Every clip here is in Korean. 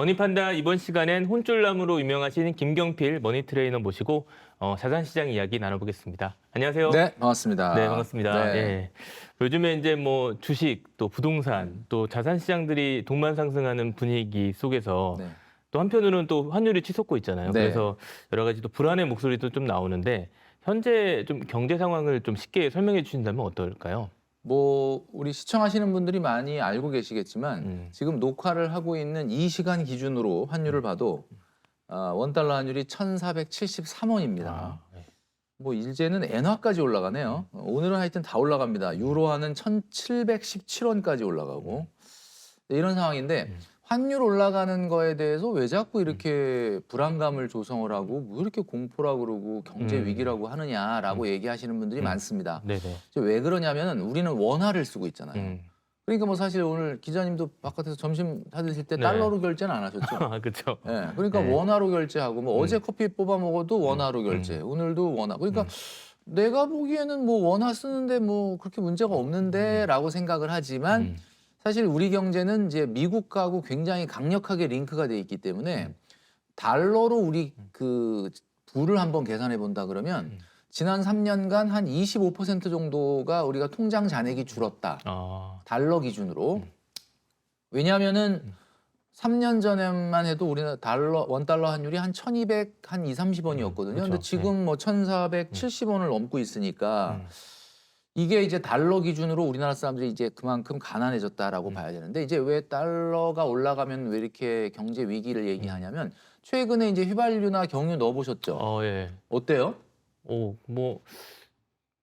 머니판다 이번 시간엔 혼쭐남으로 유명하신 김경필 머니트레이너 모시고 자산시장 이야기 나눠보겠습니다. 안녕하세요. 네, 반갑습니다. 네, 반갑습니다. 네. 예. 요즘에 이제 뭐 주식, 또 부동산, 또 자산시장들이 동반상승하는 분위기 속에서 네. 또 한편으로는 또 환율이 치솟고 있잖아요. 네. 그래서 여러 가지 또 불안의 목소리도 좀 나오는데 현재 좀 경제 상황을 좀 쉽게 설명해 주신다면 어떨까요? 뭐 우리 시청하시는 분들이 많이 알고 계시겠지만 지금 녹화를 하고 있는 이 시간 기준으로 환율을 봐도 원달러 환율이 1,473원입니다. 네. 뭐 이제는 엔화까지 올라가네요. 오늘은 하여튼 다 올라갑니다. 유로화는 1,717원까지 올라가고 이런 상황인데 환율 올라가는 거에 대해서 왜 자꾸 이렇게 불안감을 조성을 하고 뭐 이렇게 공포라고 그러고 경제 위기라고 하느냐라고 얘기하시는 분들이 많습니다. 네네. 왜 그러냐면은 우리는 원화를 쓰고 있잖아요. 그러니까 뭐 사실 오늘 기자님도 바깥에서 점심 사드실 때 네. 달러로 결제는 안 하셨죠? 아, 그렇죠. 예, 그러니까 네. 원화로 결제하고 뭐 어제 커피 뽑아 먹어도 원화로 결제, 오늘도 원화. 그러니까 내가 보기에는 뭐 원화 쓰는데 뭐 그렇게 문제가 없는데라고 생각을 하지만 사실 우리 경제는 이제 미국하고 굉장히 강력하게 링크가 돼 있기 때문에 달러로 우리 그 부를 한번 계산해 본다 그러면 지난 3년간 한 25% 정도가 우리가 통장 잔액이 줄었다. 달러 기준으로. 왜냐하면은 3년 전에만 해도 우리는 원달러 환율이 한 1,200, 한 2, 30원이었거든요. 그렇죠. 근데 지금 뭐 1,470원을 넘고 있으니까 이게 이제 달러 기준으로 우리나라 사람들이 이제 그만큼 가난해졌다라고 봐야 되는데 이제 왜 달러가 올라가면 왜 이렇게 경제 위기를 얘기하냐면 최근에 이제 휘발유나 경유 넣어보셨죠? 예. 어때요? 뭐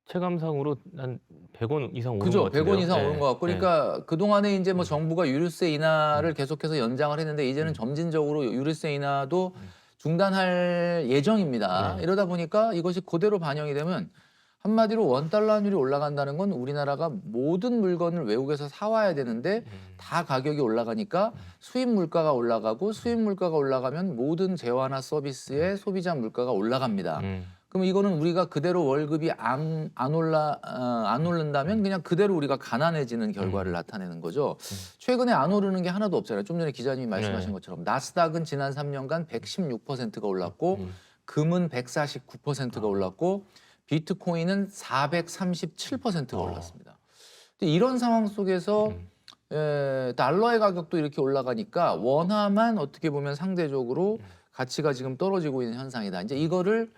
체감상으로 한 100원 이상 오른 그죠? 것 같은데요. 100원 이상 네. 오른 것 같고 그러니까 그동안에 이제 뭐 정부가 유류세 인하를 계속해서 연장을 했는데 이제는 점진적으로 유류세 인하도 중단할 예정입니다. 네. 이러다 보니까 이것이 그대로 반영이 되면 한마디로 원달러 환율이 올라간다는 건 우리나라가 모든 물건을 외국에서 사와야 되는데 다 가격이 올라가니까 수입 물가가 올라가고 수입 물가가 올라가면 모든 재화나 서비스의 소비자 물가가 올라갑니다. 그럼 이거는 우리가 그대로 월급이 안 오른다면 그냥 그대로 우리가 가난해지는 결과를 나타내는 거죠. 최근에 안 오르는 게 하나도 없잖아요. 좀 전에 기자님이 말씀하신 것처럼 나스닥은 지난 3년간 116%가 올랐고 금은 149%가 올랐고 비트코인은 437%가 올랐습니다. 근데 이런 상황 속에서 달러의 가격도 이렇게 올라가니까 원화만 어떻게 보면 상대적으로 가치가 지금 떨어지고 있는 현상이다. 이제 이거를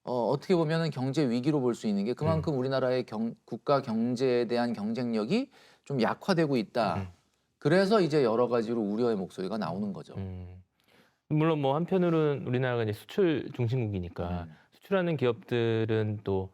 어떻게 보면은 경제 위기로 볼 수 있는 게 그만큼 우리나라의 국가 경제에 대한 경쟁력이 좀 약화되고 있다. 그래서 이제 여러 가지로 우려의 목소리가 나오는 거죠. 물론 뭐 한편으로는 우리나라가 이제 수출 중심국이니까 수출하는 기업들은 또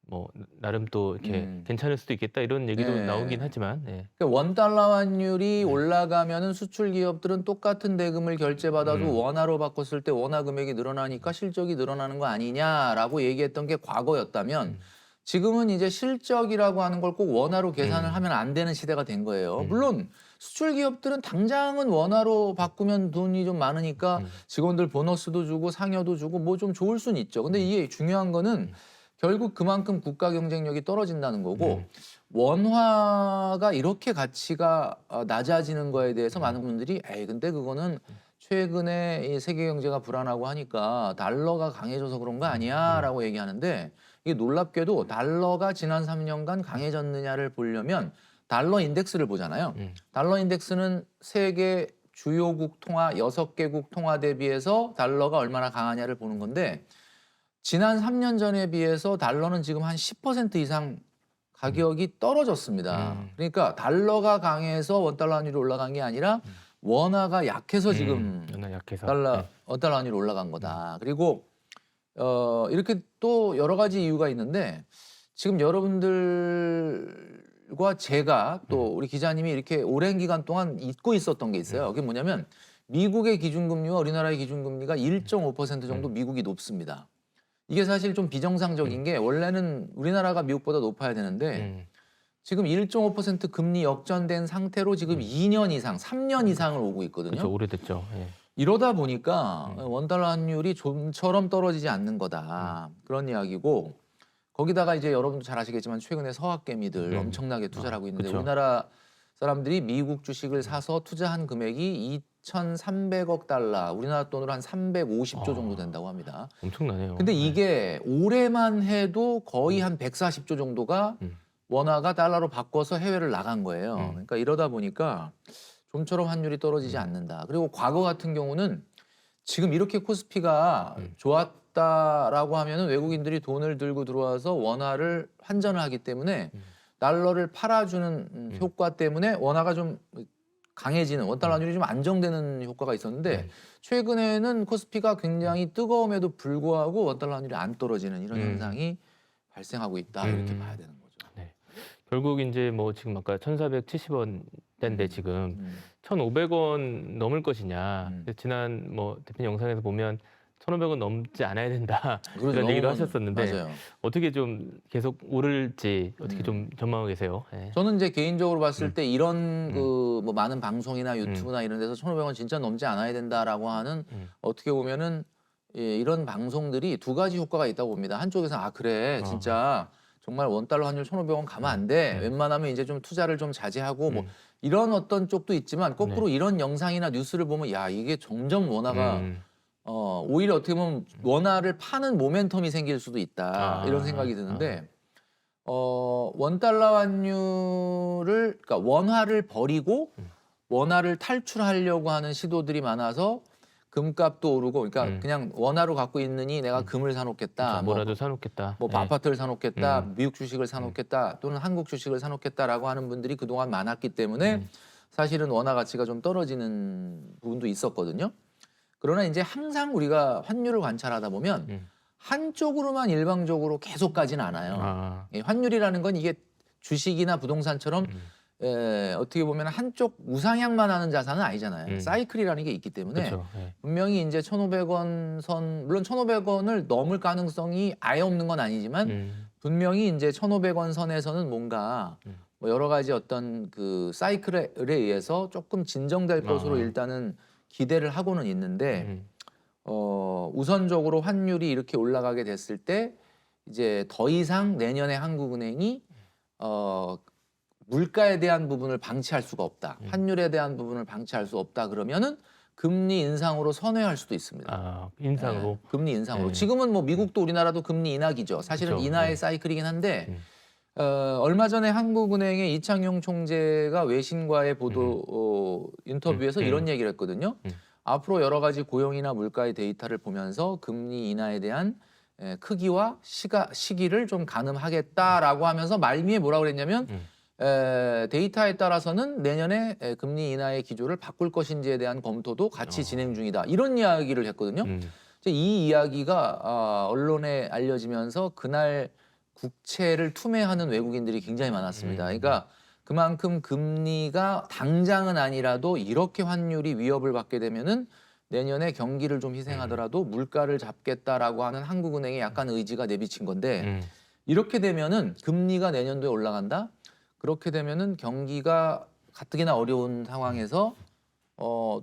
뭐 나름 또 이렇게 괜찮을 수도 있겠다 이런 얘기도 네. 나오긴 하지만 그러니까 원달러 환율이 올라가면은 수출 기업들은 똑같은 대금을 결제받아도 원화로 바꿨을 때 원화 금액이 늘어나니까 실적이 늘어나는 거 아니냐라고 얘기했던 게 과거였다면 지금은 이제 실적이라고 하는 걸 꼭 원화로 계산을 하면 안 되는 시대가 된 거예요. 물론 수출 기업들은 당장은 원화로 바꾸면 돈이 좀 많으니까 직원들 보너스도 주고 상여도 주고 뭐 좀 좋을 수는 있죠. 근데 이게 중요한 거는 결국 그만큼 국가 경쟁력이 떨어진다는 거고 원화가 이렇게 가치가 낮아지는 거에 대해서 많은 분들이 근데 그거는 최근에 이 세계 경제가 불안하고 하니까 달러가 강해져서 그런 거 아니야라고 얘기하는데 이게 놀랍게도 달러가 지난 3년간 강해졌느냐를 보려면 달러 인덱스를 보잖아요. 달러 인덱스는 세계 주요국 통화 6개국 통화 대비해서 달러가 얼마나 강하냐를 보는 건데 지난 3년 전에 비해서 달러는 지금 한 10% 이상 가격이 떨어졌습니다. 그러니까 달러가 강해서 원달러 환율이 올라간 게 아니라 원화가 약해서 지금 약해서. 원달러 환율이 올라간 거다. 그리고 이렇게 또 여러 가지 이유가 있는데 지금 여러분들과 제가 또 우리 기자님이 이렇게 오랜 기간 동안 잊고 있었던 게 있어요. 그게 뭐냐면 미국의 기준금리와 우리나라의 기준금리가 1.5% 정도 미국이 높습니다. 이게 사실 좀 비정상적인 게 원래는 우리나라가 미국보다 높아야 되는데 지금 1.5% 금리 역전된 상태로 지금 2년 이상, 3년 이상을 오고 있거든요. 그렇죠. 오래됐죠. 이러다 보니까 원달러 환율이 좀처럼 떨어지지 않는 거다. 그런 이야기고 거기다가 이제 여러분도 잘 아시겠지만 최근에 서학개미들 엄청나게 투자를 하고 있는데 그쵸. 우리나라 사람들이 미국 주식을 사서 투자한 금액이 2,300억 달러, 우리나라 돈으로 한 350조 정도 된다고 합니다. 엄청나네요. 근데 네. 이게 올해만 해도 거의 한 140조 정도가 원화가 달러로 바꿔서 해외를 나간 거예요. 그러니까 이러다 보니까 좀처럼 환율이 떨어지지 않는다. 그리고 과거 같은 경우는 지금 이렇게 코스피가 좋았다라고 하면은 외국인들이 돈을 들고 들어와서 원화를 환전을 하기 때문에 달러를 팔아주는 효과 때문에 원화가 좀 강해지는 원달러 환율이 좀 안정되는 효과가 있었는데 최근에는 코스피가 굉장히 뜨거움에도 불구하고 원달러 환율이 안 떨어지는 이런 현상이 발생하고 있다 이렇게 봐야 되는 거죠. 네. 결국 이제 뭐 지금 아까 1,470원대인데 지금 1,500원 넘을 것이냐. 지난 뭐 대표님 영상에서 보면 1,500원 넘지 않아야 된다 이런 얘기도 하셨었는데 맞아요. 어떻게 좀 계속 오를지 어떻게 좀 전망하고 계세요? 네. 저는 이제 개인적으로 봤을 때 이런 그 뭐 많은 방송이나 유튜브나 이런 데서 1,500원 진짜 넘지 않아야 된다라고 하는 어떻게 보면은 예, 이런 방송들이 두 가지 효과가 있다고 봅니다. 한쪽에서 아 그래 진짜 정말 원달러 환율 1,500원 가면 안 돼. 웬만하면 이제 좀 투자를 좀 자제하고 뭐 이런 어떤 쪽도 있지만 거꾸로 이런 영상이나 뉴스를 보면 야 이게 점점 원화가 오히려 어떻게 보면 원화를 파는 모멘텀이 생길 수도 있다 이런 생각이 드는데 원달러 환율을 그러니까 원화를 버리고 원화를 탈출하려고 하는 시도들이 많아서 금값도 오르고 그러니까 그냥 원화로 갖고 있느니 내가 금을 사놓겠다 뭐라도 사놓겠다. 뭐 네. 아파트를 사놓겠다 미국 주식을 사놓겠다 또는 한국 주식을 사놓겠다라고 하는 분들이 그동안 많았기 때문에 사실은 원화 가치가 좀 떨어지는 부분도 있었거든요. 그러나 이제 항상 우리가 환율을 관찰하다 보면 한쪽으로만 일방적으로 계속 가진 않아요. 예, 환율이라는 건 이게 주식이나 부동산처럼 어떻게 보면 한쪽 우상향만 하는 자산은 아니잖아요. 사이클이라는 게 있기 때문에 그렇죠. 네. 분명히 이제 1,500원 선 물론 1,500원을 넘을 가능성이 아예 없는 건 아니지만 분명히 이제 1,500원 선에서는 뭔가 뭐 여러 가지 어떤 그 사이클에 의해서 조금 진정될 것으로 일단은 기대를 하고는 있는데 우선적으로 환율이 이렇게 올라가게 됐을 때 이제 더 이상 내년에 한국은행이 물가에 대한 부분을 방치할 수가 없다. 환율에 대한 부분을 방치할 수 없다. 그러면은 금리 인상으로 선회할 수도 있습니다. 아, 인상으로. 네, 금리 인상으로. 네. 지금은 뭐 미국도 우리나라도 금리 인하기죠. 사실은 그렇죠. 인하의 네. 사이클이긴 한데 얼마 전에 한국은행의 이창용 총재가 외신과의 보도 인터뷰에서 이런 얘기를 했거든요. 앞으로 여러 가지 고용이나 물가의 데이터를 보면서 금리 인하에 대한 크기와 시기를 좀 가늠하겠다라고 하면서 말미에 뭐라고 그랬냐면 데이터에 따라서는 내년에 금리 인하의 기조를 바꿀 것인지에 대한 검토도 같이 진행 중이다. 이런 이야기를 했거든요. 이제 이 이야기가 언론에 알려지면서 그날 국채를 투매하는 외국인들이 굉장히 많았습니다. 그러니까 그만큼 금리가 당장은 아니라도 이렇게 환율이 위협을 받게 되면은 내년에 경기를 좀 희생하더라도 물가를 잡겠다라고 하는 한국은행의 약간 의지가 내비친 건데 이렇게 되면은 금리가 내년도에 올라간다. 그렇게 되면은 경기가 가뜩이나 어려운 상황에서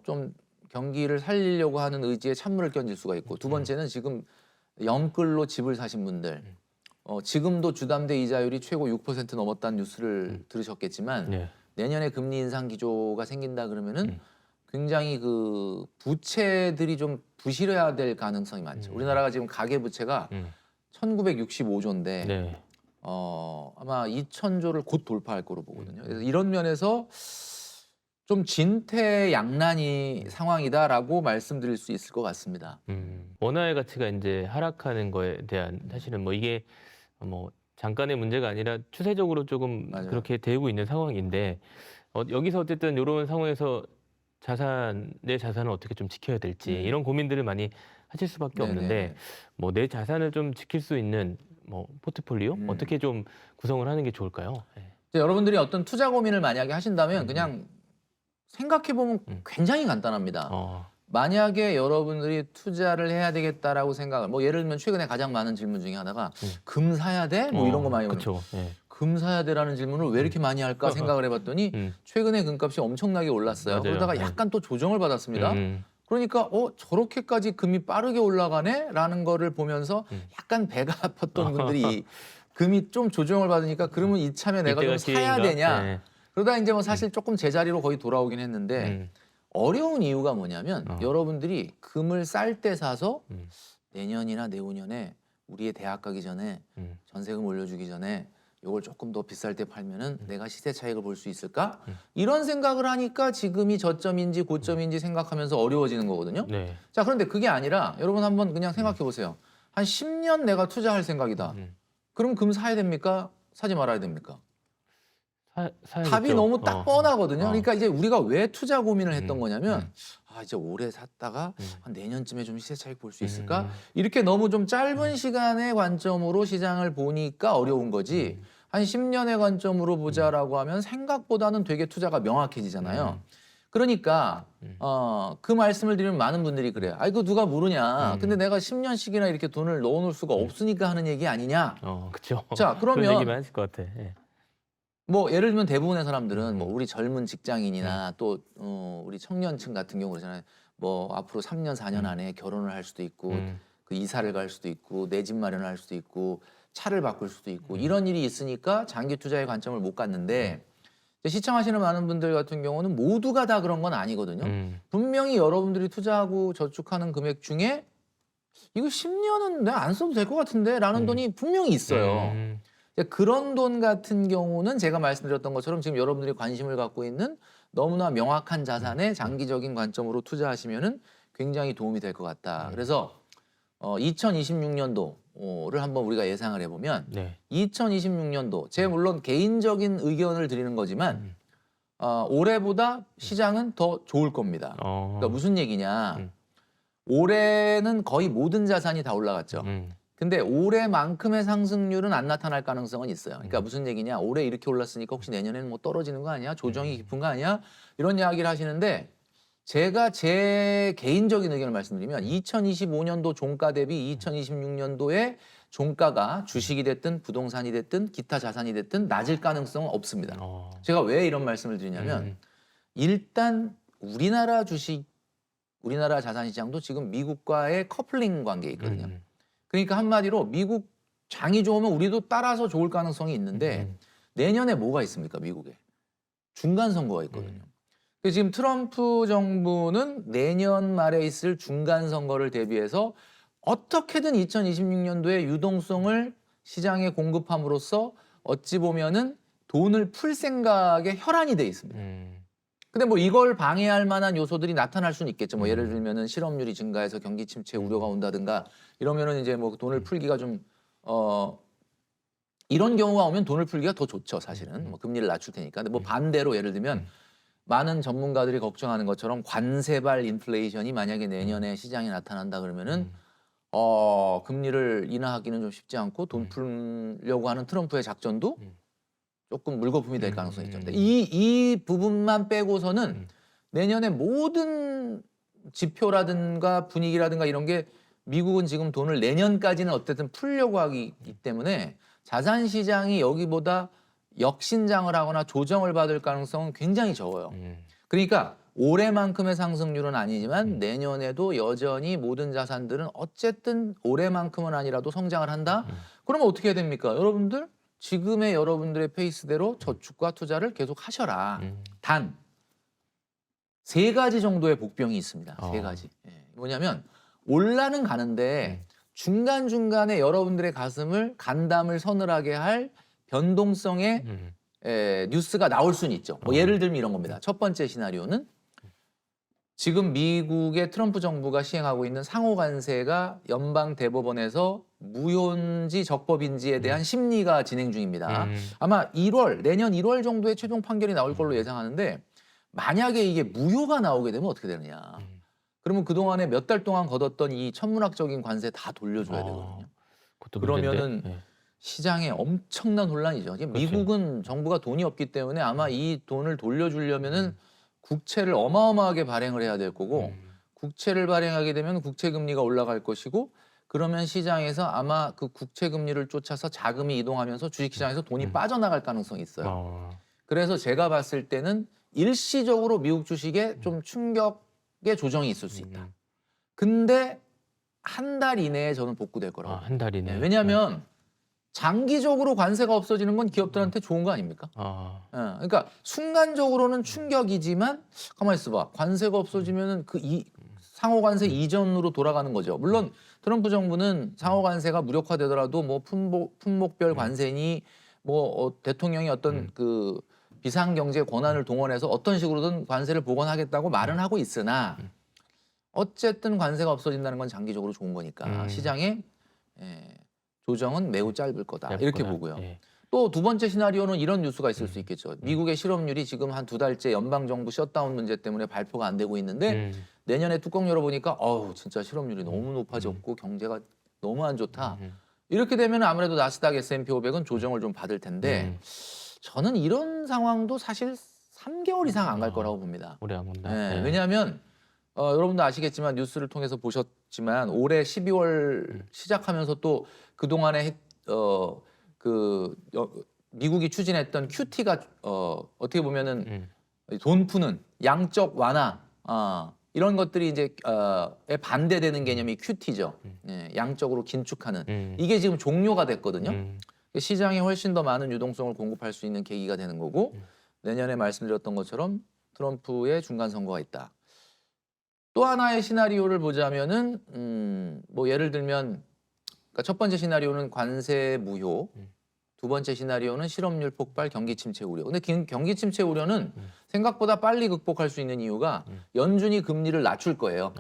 좀 경기를 살리려고 하는 의지에 찬물을 끼얹을 수가 있고 두 번째는 지금 영끌로 집을 사신 분들 지금도 주담대 이자율이 최고 6% 넘었다는 뉴스를 들으셨겠지만 내년에 금리 인상 기조가 생긴다 그러면은 굉장히 그 부채들이 좀 부실해야 될 가능성이 많죠. 우리나라가 지금 가계 부채가 1965조인데 아마 2,000조를 곧 돌파할 거로 보거든요. 그래서 이런 면에서 좀 진퇴양난이 상황이다라고 말씀드릴 수 있을 것 같습니다. 원화의 가치가 이제 하락하는 거에 대한 사실은 뭐 이게 뭐 잠깐의 문제가 아니라 추세적으로 조금 맞아요. 그렇게 되고 있는 상황인데 여기서 어쨌든 이런 상황에서 내 자산을 어떻게 좀 지켜야 될지 이런 고민들을 많이 하실 수밖에 없는데 뭐 내 자산을 좀 지킬 수 있는 뭐 포트폴리오 어떻게 좀 구성을 하는 게 좋을까요? 여러분들이 어떤 투자 고민을 만약에 하신다면 그냥 생각해 보면 굉장히 간단합니다. 만약에 여러분들이 투자를 해야 되겠다라고 생각을 뭐 예를 들면 최근에 가장 많은 질문 중에 하나가 금 사야 돼? 뭐 이런 거 많이 오는 그렇죠. 금 사야 돼라는 질문을 왜 이렇게 많이 할까 생각을 해봤더니 최근에 금값이 엄청나게 올랐어요. 맞아요. 그러다가 약간 또 조정을 받았습니다. 그러니까 저렇게까지 금이 빠르게 올라가네? 라는 거를 보면서 약간 배가 아팠던 분들이 금이 좀 조정을 받으니까 그러면 이참에 내가 좀 이때가 사야 기회인가? 되냐? 그러다 이제 뭐 사실 조금 제자리로 거의 돌아오긴 했는데 음. 어려운 이유가 뭐냐면 여러분들이 금을 쌀 때 사서 음. 내년이나 내후년에 우리의 대학 가기 전에 전세금 올려주기 전에 요걸 조금 더 비쌀 때 팔면은 내가 시세 차익을 볼 수 있을까? 이런 생각을 하니까 지금이 저점인지 고점인지 생각하면서 어려워지는 거거든요. 네. 자, 그런데 그게 아니라 여러분 한번 그냥 생각해 보세요. 한 10년 내가 투자할 생각이다. 그럼 금 사야 됩니까? 사지 말아야 됩니까? 사야겠죠. 답이 너무 딱 뻔하거든요. 어. 그러니까 이제 우리가 왜 투자 고민을 했던 음. 거냐면 아, 이제 올해 샀다가 한 내년쯤에 좀 시세 차익 볼 수 있을까? 음. 이렇게 너무 좀 짧은 시간의 관점으로 시장을 보니까 어려운 거지. 한 10년의 관점으로 보자라고 하면 생각보다는 되게 투자가 명확해지잖아요. 그러니까 그 말씀을 드리면 많은 분들이 그래요. 아이고 누가 모르냐. 근데 내가 10년씩이나 이렇게 돈을 넣어놓을 수가 없으니까 하는 얘기 아니냐. 그렇죠. 자, 그런 그러면 얘기만 하실 것 같아. 예. 뭐 예를 들면 대부분의 사람들은 뭐 우리 젊은 직장인이나 또 우리 청년층 같은 경우 그러잖아요. 뭐 앞으로 3년 4년 안에 결혼을 할 수도 있고 그 이사를 갈 수도 있고 내 집 마련을 할 수도 있고 차를 바꿀 수도 있고 이런 일이 있으니까 장기 투자의 관점을 못 갖는데 시청하시는 많은 분들 같은 경우는 모두가 다 그런 건 아니거든요. 분명히 여러분들이 투자하고 저축하는 금액 중에 이거 10년은 내가 안 써도 될 것 같은데 라는 돈이 분명히 있어요. 그런 돈 같은 경우는 제가 말씀드렸던 것처럼 지금 여러분들이 관심을 갖고 있는 너무나 명확한 자산에 장기적인 관점으로 투자하시면은 굉장히 도움이 될 것 같다. 그래서 2026년도를 한번 우리가 예상을 해보면 네. 2026년도 제 물론 개인적인 의견을 드리는 거지만 올해보다 시장은 더 좋을 겁니다. 그러니까 무슨 얘기냐? 올해는 거의 모든 자산이 다 올라갔죠. 근데 올해만큼의 상승률은 안 나타날 가능성은 있어요. 그러니까 무슨 얘기냐? 올해 이렇게 올랐으니까 혹시 내년에는 뭐 떨어지는 거 아니야? 조정이 깊은 거 아니야? 이런 이야기를 하시는데 제가 제 개인적인 의견을 말씀드리면 2025년도 종가 대비 2026년도에 종가가 주식이 됐든 부동산이 됐든 기타 자산이 됐든 낮을 가능성은 없습니다. 제가 왜 이런 말씀을 드리냐면 일단 우리나라 주식, 우리나라 자산 시장도 지금 미국과의 커플링 관계에 있거든요. 그러니까 한마디로 미국 장이 좋으면 우리도 따라서 좋을 가능성이 있는데 내년에 뭐가 있습니까? 미국에 중간 선거가 있거든요. 그래서 지금 트럼프 정부는 내년 말에 있을 중간 선거를 대비해서 어떻게든 2026년도에 유동성을 시장에 공급함으로써 어찌 보면은 돈을 풀 생각에 혈안이 돼 있습니다. 근데 뭐 이걸 방해할 만한 요소들이 나타날 수는 있겠죠. 뭐 예를 들면은 실업률이 증가해서 경기 침체 우려가 온다든가 이러면은 이제 뭐 돈을 풀기가 좀 이런 경우가 오면 돈을 풀기가 더 좋죠, 사실은. 뭐 금리를 낮출 테니까. 근데 뭐 반대로 예를 들면 많은 전문가들이 걱정하는 것처럼 관세발 인플레이션이 만약에 내년에 시장에 나타난다 그러면은 금리를 인하하기는 좀 쉽지 않고 돈 풀려고 하는 트럼프의 작전도 조금 물거품이 될 가능성이 있죠. 근데 이 부분만 빼고서는 내년에 모든 지표라든가 분위기라든가 이런 게 미국은 지금 돈을 내년까지는 어쨌든 풀려고 하기 때문에 자산 시장이 여기보다 역신장을 하거나 조정을 받을 가능성은 굉장히 적어요. 그러니까 올해만큼의 상승률은 아니지만 내년에도 여전히 모든 자산들은 어쨌든 올해만큼은 아니라도 성장을 한다? 그러면 어떻게 해야 됩니까? 여러분들 지금의 여러분들의 페이스대로 저축과 투자를 계속 하셔라. 단, 3가지 정도의 복병이 있습니다. 3가지. 예. 뭐냐면 올라는 가는데 중간중간에 여러분들의 간담을 서늘하게 할 변동성의 뉴스가 나올 수는 있죠. 뭐 예를 들면 이런 겁니다. 첫 번째 시나리오는 지금 미국의 트럼프 정부가 시행하고 있는 상호관세가 연방 대법원에서 무효인지 적법인지에 대한 심리가 진행 중입니다. 아마 내년 1월 정도에 최종 판결이 나올 걸로 예상하는데 만약에 이게 무효가 나오게 되면 어떻게 되느냐. 그러면 그동안에 몇 달 동안 걷었던 이 천문학적인 관세 다 돌려줘야 되거든요. 그러면은 네. 시장에 엄청난 혼란이죠. 미국은 정부가 돈이 없기 때문에 아마 이 돈을 돌려주려면은 국채를 어마어마하게 발행을 해야 될 거고 국채를 발행하게 되면 국채 금리가 올라갈 것이고 그러면 시장에서 아마 그 국채 금리를 쫓아서 자금이 이동하면서 주식시장에서 돈이 빠져나갈 가능성이 있어요. 그래서 제가 봤을 때는 일시적으로 미국 주식에 좀 충격의 조정이 있을 수 있다. 근데 한 달 이내에 저는 복구될 거라고. 한 달 이내. 왜냐하면 장기적으로 관세가 없어지는 건 기업들한테 좋은 거 아닙니까? 그러니까 순간적으로는 충격이지만 가만히 있어봐. 관세가 없어지면은 상호 관세 이전으로 돌아가는 거죠. 물론 트럼프 정부는 상호 관세가 무력화되더라도 뭐 품목별 관세니 뭐 대통령이 어떤 그 비상 경제 권한을 동원해서 어떤 식으로든 관세를 복원하겠다고 말은 하고 있으나 어쨌든 관세가 없어진다는 건 장기적으로 좋은 거니까 시장의 조정은 매우 짧을 거다. 이렇게 보고요. 예. 또 두 번째 시나리오는 이런 뉴스가 있을 수 있겠죠. 미국의 실업률이 지금 한 2달째 연방정부 셧다운 문제 때문에 발표가 안 되고 있는데 내년에 뚜껑 열어보니까 어우 진짜 실업률이 너무 높아졌고 경제가 너무 안 좋다. 이렇게 되면 아무래도 나스닥 S&P 500은 조정을 좀 받을 텐데 저는 이런 상황도 사실 3개월 이상 안 갈 거라고 봅니다. 오래 안 간다. 네, 왜냐하면 여러분도 아시겠지만 뉴스를 통해서 보셨지만 올해 12월 시작하면서 또 그동안에 미국이 추진했던 QT가 어떻게 보면은 돈 푸는 양적 완화 이런 것들이 이제 에 반대되는 개념이 QT죠. 양적으로 긴축하는 이게 지금 종료가 됐거든요. 시장에 훨씬 더 많은 유동성을 공급할 수 있는 계기가 되는 거고 내년에 말씀드렸던 것처럼 트럼프의 중간 선거가 있다. 또 하나의 시나리오를 보자면은 뭐 예를 들면 그러니까 첫 번째 시나리오는 관세 무효, 두 번째 시나리오는 실업률 폭발, 경기 침체 우려. 근데 경기 침체 우려는 생각보다 빨리 극복할 수 있는 이유가 연준이 금리를 낮출 거예요.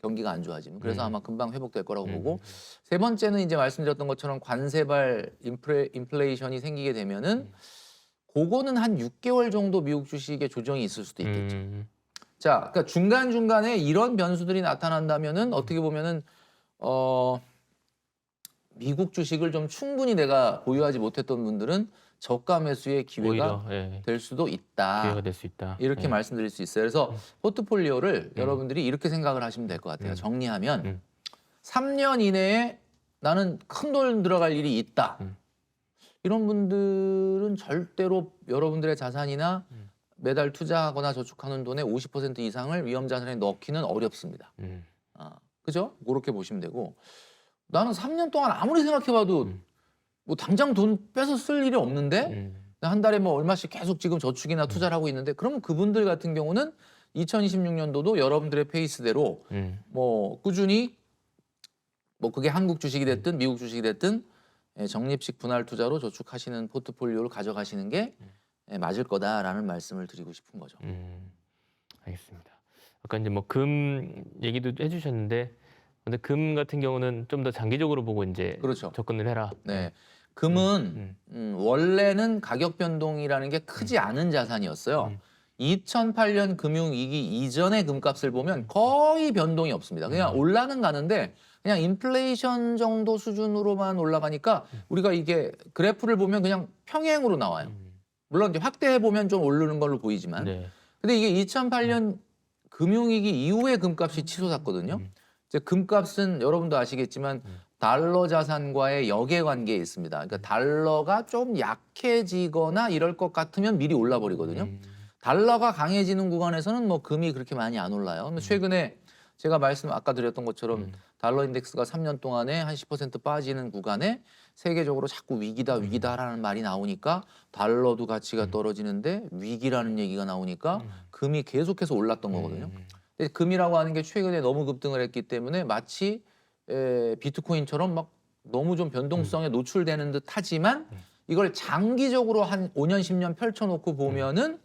경기가 안 좋아지면. 그래서 아마 금방 회복될 거라고 보고 세 번째는 이제 말씀드렸던 것처럼 관세발 인플레이션이 생기게 되면은 그거는 한 6개월 정도 미국 주식의 조정이 있을 수도 있겠죠. 자, 그러니까 중간중간에 이런 변수들이 나타난다면은 어떻게 보면은 미국 주식을 좀 충분히 내가 보유하지 못했던 분들은 저가 매수의 기회가 오히려, 될 수도 있다. 기회가 될 수 있다. 이렇게 말씀드릴 수 있어요. 그래서 포트폴리오를 여러분들이 이렇게 생각을 하시면 될 것 같아요. 정리하면 3년 이내에 나는 큰 돈 들어갈 일이 있다. 이런 분들은 절대로 여러분들의 자산이나 매달 투자하거나 저축하는 돈의 50% 이상을 위험자산에 넣기는 어렵습니다. 그죠? 그렇게 보시면 되고 나는 3년 동안 아무리 생각해봐도 뭐 당장 돈 빼서 쓸 일이 없는데 한 달에 뭐 얼마씩 계속 지금 저축이나 투자를 하고 있는데 그러면 그분들 같은 경우는 2026년도도 여러분들의 페이스대로 뭐 꾸준히 뭐 그게 한국 주식이 됐든 미국 주식이 됐든 적립식 분할 투자로 저축하시는 포트폴리오를 가져가시는 게 맞을 거다라는 말씀을 드리고 싶은 거죠. 알겠습니다. 아까 이제 뭐 금 얘기도 해주셨는데, 근데 금 같은 경우는 좀 더 장기적으로 보고 이제 그렇죠. 접근을 해라. 네, 금은 원래는 가격 변동이라는 게 크지 않은 자산이었어요. 2008년 금융위기 이전의 금값을 보면 거의 변동이 없습니다. 그냥 올라는 가는데 그냥 인플레이션 정도 수준으로만 올라가니까 우리가 이게 그래프를 보면 그냥 평행으로 나와요. 물론 이제 확대해 보면 좀 오르는 걸로 보이지만, 근데 이게 2008년 금융위기 이후에 금값이 치솟았거든요. 이제 금값은 여러분도 아시겠지만 달러 자산과의 역의 관계에 있습니다. 그러니까 달러가 좀 약해지거나 이럴 것 같으면 미리 올라 버리거든요. 달러가 강해지는 구간에서는 뭐 금이 그렇게 많이 안 올라요. 근데 최근에 제가 아까 드렸던 것처럼 달러 인덱스가 3년 동안에 한 10% 빠지는 구간에 세계적으로 자꾸 위기다라는 말이 나오니까 달러도 가치가 떨어지는데 위기라는 얘기가 나오니까 금이 계속해서 올랐던 거거든요. 근데 금이라고 하는 게 최근에 너무 급등을 했기 때문에 마치 비트코인처럼 막 너무 좀 변동성에 노출되는 듯 하지만 이걸 장기적으로 한 5년, 10년 펼쳐놓고 보면은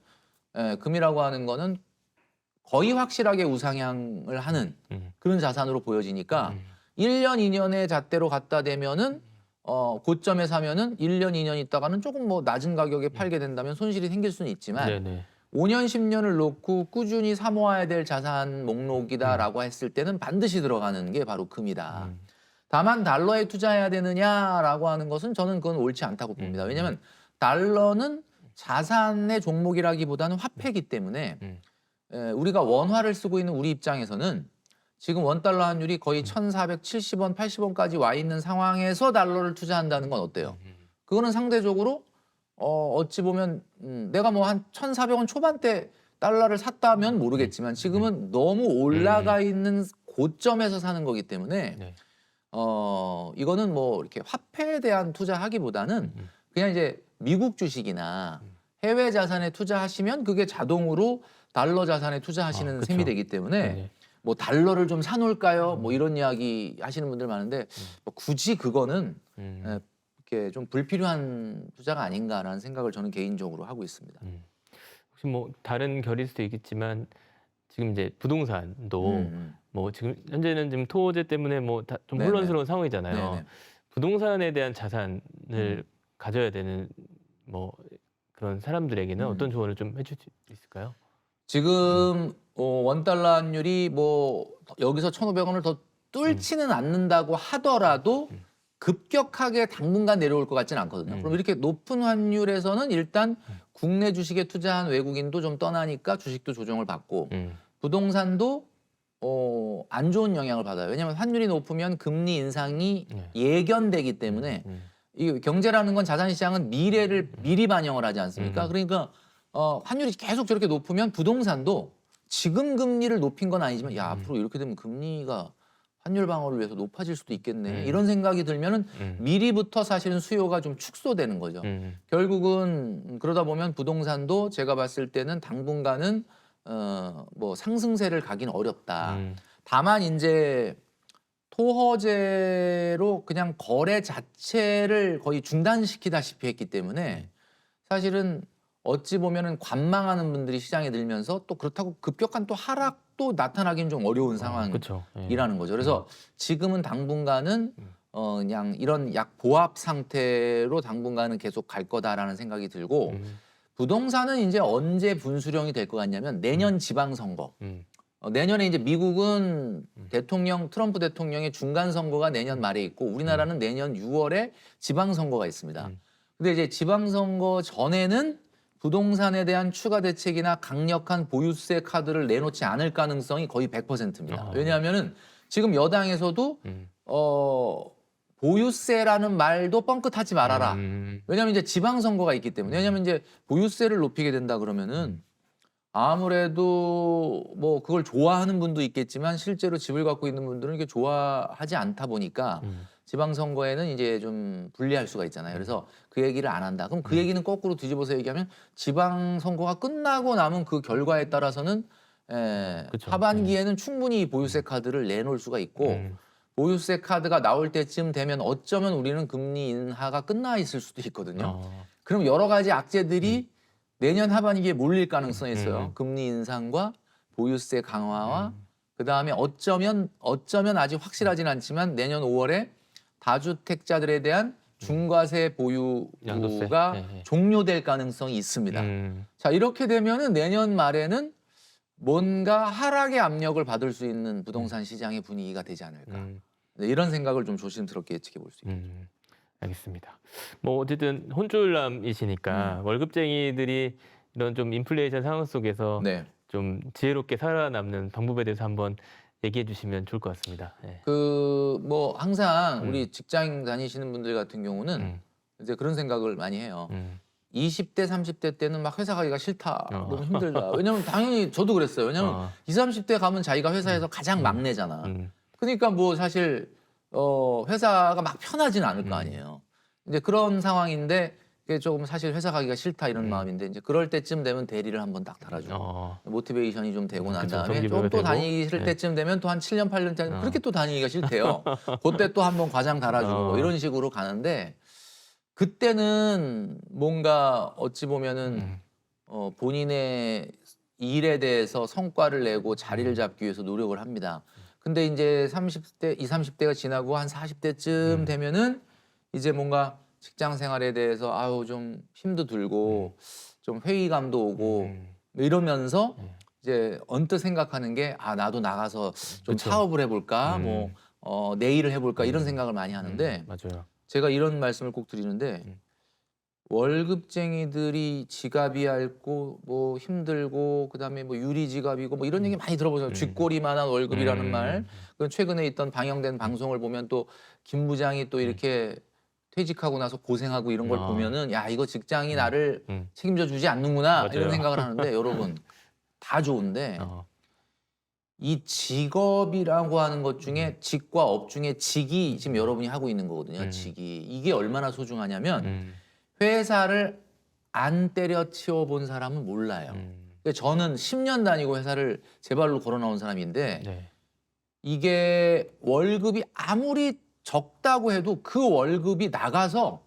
금이라고 하는 거는 거의 확실하게 우상향을 하는 그런 자산으로 보여지니까 1년, 2년의 잣대로 갖다 대면은 고점에 사면은 1년, 2년 있다가는 조금 뭐 낮은 가격에 팔게 된다면 손실이 생길 수는 있지만 5년, 10년을 놓고 꾸준히 사모아야 될 자산 목록이다라고 했을 때는 반드시 들어가는 게 바로 금이다. 다만 달러에 투자해야 되느냐라고 하는 것은 저는 그건 옳지 않다고 봅니다. 왜냐하면 달러는 자산의 종목이라기보다는 화폐이기 때문에 우리가 원화를 쓰고 있는 우리 입장에서는 지금 원달러 환율이 거의 1,470원, 80원까지 와 있는 상황에서 달러를 투자한다는 건 어때요? 그거는 상대적으로 어찌 보면 내가 뭐 한 1,400원 초반대 달러를 샀다면 모르겠지만 지금은 너무 올라가 있는 고점에서 사는 거기 때문에 이거는 뭐 이렇게 화폐에 대한 투자하기보다는 그냥 이제 미국 주식이나 해외 자산에 투자하시면 그게 자동으로 달러 자산에 투자하시는 그쵸. 셈이 되기 때문에 네네. 뭐 달러를 좀 사놓을까요? 뭐 이런 이야기 하시는 분들 많은데 뭐 굳이 그거는 이렇게 좀 불필요한 투자가 아닌가라는 생각을 저는 개인적으로 하고 있습니다. 혹시 뭐 다른 결일 수도 있겠지만 지금 이제 부동산도 음. 뭐 지금 현재는 지금 토호제 때문에 뭐 다 좀 네네. 혼란스러운 상황이잖아요. 네네. 부동산에 대한 자산을 가져야 되는 뭐 그런 사람들에게는 어떤 조언을 좀 해줄 수 있을까요? 지금 원달러 환율이 뭐 여기서 1,500원을 더 뚫지는 않는다고 하더라도 급격하게 당분간 내려올 것 같지는 않거든요. 그럼 이렇게 높은 환율에서는 일단 국내 주식에 투자한 외국인도 좀 떠나니까 주식도 조정을 받고 부동산도 안 좋은 영향을 받아요. 왜냐하면 환율이 높으면 금리 인상이 네. 예견되기 때문에 이 경제라는 건 자산 시장은 미래를 미리 반영을 하지 않습니까? 그러니까 환율이 계속 저렇게 높으면 부동산도 지금 금리를 높인 건 아니지만 야 앞으로 이렇게 되면 금리가 환율 방어를 위해서 높아질 수도 있겠네 이런 생각이 들면은 미리부터 사실은 수요가 좀 축소되는 거죠. 결국은 그러다 보면 부동산도 제가 봤을 때는 당분간은 뭐 상승세를 가긴 어렵다. 다만 이제 토허제로 그냥 거래 자체를 거의 중단시키다시피 했기 때문에 사실은 어찌 보면은 관망하는 분들이 시장에 들면서 또 그렇다고 급격한 또 하락도 나타나긴 좀 어려운 그쵸. 예. 상황이라는 거죠. 그래서 지금은 당분간은 그냥 이런 약 보합 상태로 당분간은 계속 갈 거다라는 생각이 들고 부동산은 이제 언제 분수령이 될 것 같냐면 내년 지방선거. 내년에 이제 미국은 대통령 트럼프 대통령의 중간 선거가 내년 말에 있고 우리나라는 내년 6월에 지방 선거가 있습니다. 근데 이제 지방 선거 전에는 부동산에 대한 추가 대책이나 강력한 보유세 카드를 내놓지 않을 가능성이 거의 100%입니다. 왜냐하면은 지금 여당에서도 보유세라는 말도 뻥끗하지 말아라. 왜냐하면 이제 지방 선거가 있기 때문에. 왜냐하면 이제 보유세를 높이게 된다 그러면은 아무래도 뭐 그걸 좋아하는 분도 있겠지만 실제로 집을 갖고 있는 분들은 이게 좋아하지 않다 보니까 지방선거에는 이제 좀 불리할 수가 있잖아요. 그래서 그 얘기를 안 한다. 그럼 그 얘기는 거꾸로 뒤집어서 얘기하면 지방선거가 끝나고 남은 그 결과에 따라서는 그쵸. 하반기에는 충분히 보유세 카드를 내놓을 수가 있고 보유세 카드가 나올 때쯤 되면 어쩌면 우리는 금리 인하가 끝나 있을 수도 있거든요. 그럼 여러 가지 악재들이 내년 하반기에 몰릴 가능성이 있어요. 금리 인상과 보유세 강화와 그다음에 어쩌면 아직 확실하진 않지만 내년 5월에 다주택자들에 대한 중과세 양도세. 보유가 네. 종료될 가능성이 있습니다. 자, 이렇게 되면은 내년 말에는 뭔가 하락의 압력을 받을 수 있는 부동산 시장의 분위기가 되지 않을까. 네, 이런 생각을 좀 조심스럽게 예측해 볼 수 있습니다. 알겠습니다. 뭐 어쨌든 혼쭐남이시니까 월급쟁이들이 이런 좀 인플레이션 상황 속에서 네. 좀 지혜롭게 살아남는 방법에 대해서 한번 얘기해 주시면 좋을 것 같습니다. 네. 뭐 항상 우리 직장 다니시는 분들 같은 경우는 이제 그런 생각을 많이 해요. 20대, 30대 때는 막 회사 가기가 싫다. 너무 힘들다. 왜냐면 당연히 저도 그랬어요. 왜냐면 20, 30대 가면 자기가 회사에서 가장 막내잖아. 그러니까 뭐 사실 회사가 막 편하진 않을 거 아니에요. 이제 그런 상황인데 그게 조금 사실 회사 가기가 싫다 이런 마음인데 이제 그럴 때쯤 되면 대리를 한번 딱 달아주고 모티베이션이 좀 되고 난 그쵸, 다음에 동기부여가 좀 또 되고. 다니기 싫을 네. 때쯤 되면 또 한 7년, 8년짜리 그렇게 또 다니기가 싫대요. 그때 또 한번 과장 달아주고 뭐 이런 식으로 가는데 그때는 뭔가 어찌 보면은 본인의 일에 대해서 성과를 내고 자리를 잡기 위해서 노력을 합니다. 근데 이제 30대, 20, 30대가 지나고 한 40대쯤 되면은 이제 뭔가 직장 생활에 대해서 아유 좀 힘도 들고 좀 회의감도 오고 뭐 이러면서 이제 언뜻 생각하는 게 아 나도 나가서 좀 그쵸. 사업을 해볼까 뭐 내 일을 해볼까 이런 생각을 많이 하는데 맞아요. 제가 이런 말씀을 꼭 드리는데 월급쟁이들이 지갑이 얇고 뭐 힘들고 그다음에 뭐 유리 지갑이고 뭐 이런 얘기 많이 들어보세요. 쥐꼬리만한 월급이라는 말. 그건 최근에 있던 방영된 방송을 보면 또 김 부장이 또 이렇게 퇴직하고 나서 고생하고 이런 걸 보면은 야 이거 직장이 나를 책임져 주지 않는구나 이런 맞아요. 생각을 하는데 여러분 다 좋은데 이 직업이라고 하는 것 중에 직과 업 중에 직이 지금 여러분이 하고 있는 거거든요. 직이. 이게 얼마나 소중하냐면 회사를 안 때려치워 본 사람은 몰라요. 그러니까 저는 10년 다니고 회사를 제 발로 걸어 나온 사람인데 네. 이게 월급이 아무리 적다고 해도 그 월급이 나가서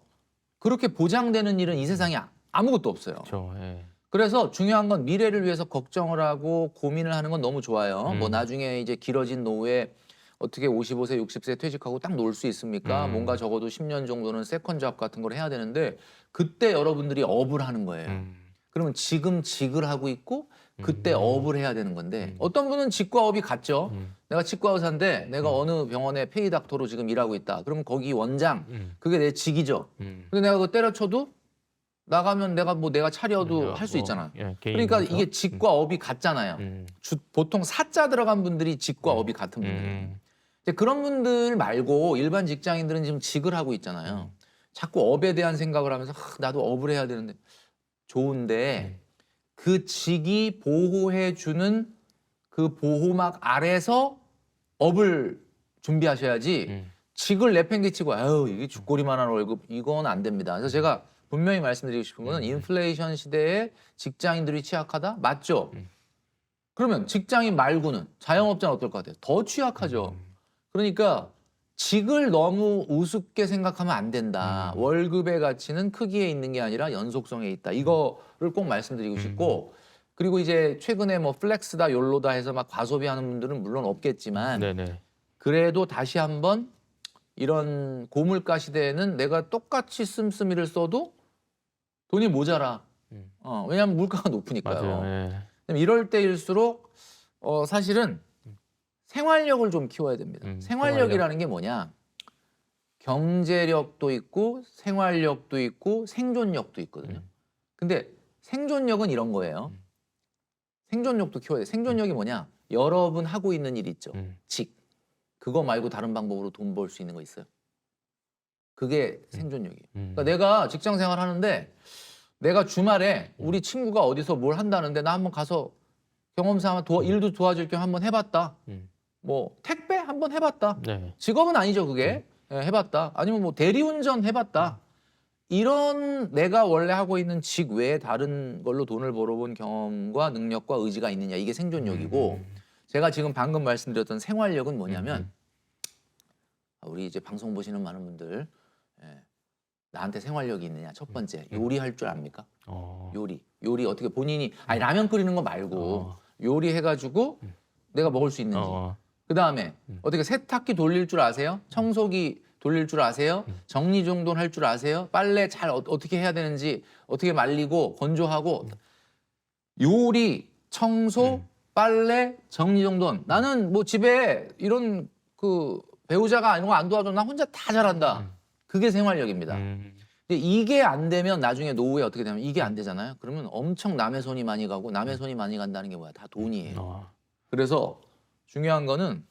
그렇게 보장되는 일은 이 세상에 아무것도 없어요. 그렇죠. 예. 그래서 중요한 건 미래를 위해서 걱정을 하고 고민을 하는 건 너무 좋아요. 뭐 나중에 이제 길어진 노후에 어떻게 55세, 60세 퇴직하고 딱 놀 수 있습니까? 뭔가 적어도 10년 정도는 세컨 잡 같은 걸 해야 되는데 그때 여러분들이 업을 하는 거예요. 그러면 지금 직을 하고 있고 그때 업을 해야 되는 건데 어떤 분은 직과 업이 같죠. 내가 치과 의사인데 내가 어느 병원에 페이닥터로 지금 일하고 있다. 그러면 거기 원장 그게 내 직이죠. 근데 내가 그거 때려쳐도 나가면 내가 차려도 할 수 있잖아. 예, 그러니까 개인부터? 이게 직과 업이 같잖아요. 보통 사자 들어간 분들이 직과 업이 같은 분들이에요. 근데 그런 분들 말고 일반 직장인들은 지금 직을 하고 있잖아요. 자꾸 업에 대한 생각을 하면서 나도 업을 해야 되는데 좋은데 그 직이 보호해주는 그 보호막 아래서 업을 준비하셔야지 직을 내팽개치고 아유 이게 죽고리만한 월급 이건 안 됩니다. 그래서 제가 분명히 말씀드리고 싶은 거는 인플레이션 시대에 직장인들이 취약하다? 맞죠? 그러면 직장인 말고는 자영업자는 어떨 것 같아요? 더 취약하죠. 그러니까 직을 너무 우습게 생각하면 안 된다. 월급의 가치는 크기에 있는 게 아니라 연속성에 있다. 이거를 꼭 말씀드리고 싶고 그리고 이제 최근에 뭐 플렉스다 욜로다 해서 막 과소비하는 분들은 물론 없겠지만 네네. 그래도 다시 한번 이런 고물가 시대에는 내가 똑같이 씀씀이를 써도 돈이 모자라. 왜냐하면 물가가 높으니까요. 맞아요. 예. 이럴 때일수록 사실은 생활력을 좀 키워야 됩니다. 생활력이라는 게 뭐냐? 경제력도 있고 생활력도 있고 생존력도 있거든요. 근데 생존력은 이런 거예요. 생존력도 키워야 돼. 생존력이 뭐냐? 여러분 하고 있는 일 있죠. 직. 그거 말고 다른 방법으로 돈 벌 수 있는 거 있어요? 그게 생존력이에요. 그러니까 내가 직장 생활 하는데 내가 주말에 우리 친구가 어디서 뭘 한다는데 나 한번 가서 경험삼아 일도 도와줄 겸 한번 해봤다. 뭐 택배 한번 해봤다. 네. 직업은 아니죠 그게. 예, 해봤다. 아니면 뭐 대리운전 해봤다. 이런 내가 원래 하고 있는 직 외에 다른 걸로 돈을 벌어본 경험과 능력과 의지가 있느냐 이게 생존력이고 제가 지금 방금 말씀드렸던 생활력은 뭐냐면 우리 이제 방송 보시는 많은 분들 예, 나한테 생활력이 있느냐 첫 번째 요리할 줄 압니까? 요리 어떻게 본인이 아니 라면 끓이는 거 말고 요리해가지고 내가 먹을 수 있는지 그 다음에 어떻게 세탁기 돌릴 줄 아세요? 청소기 돌릴 줄 아세요? 정리정돈 할 줄 아세요? 빨래 잘 어떻게 해야 되는지 어떻게 말리고 건조하고 요리, 청소, 빨래, 정리정돈 나는 뭐 집에 이런 그 배우자가 이런 거 안 도와줘 나 혼자 다 잘한다. 그게 생활력입니다. 근데 이게 안 되면 나중에 노후에 어떻게 되냐면 이게 안 되잖아요. 그러면 엄청 남의 손이 많이 가고 남의 손이 많이 간다는 게 뭐야? 다 돈이에요. 그래서 중요한 거는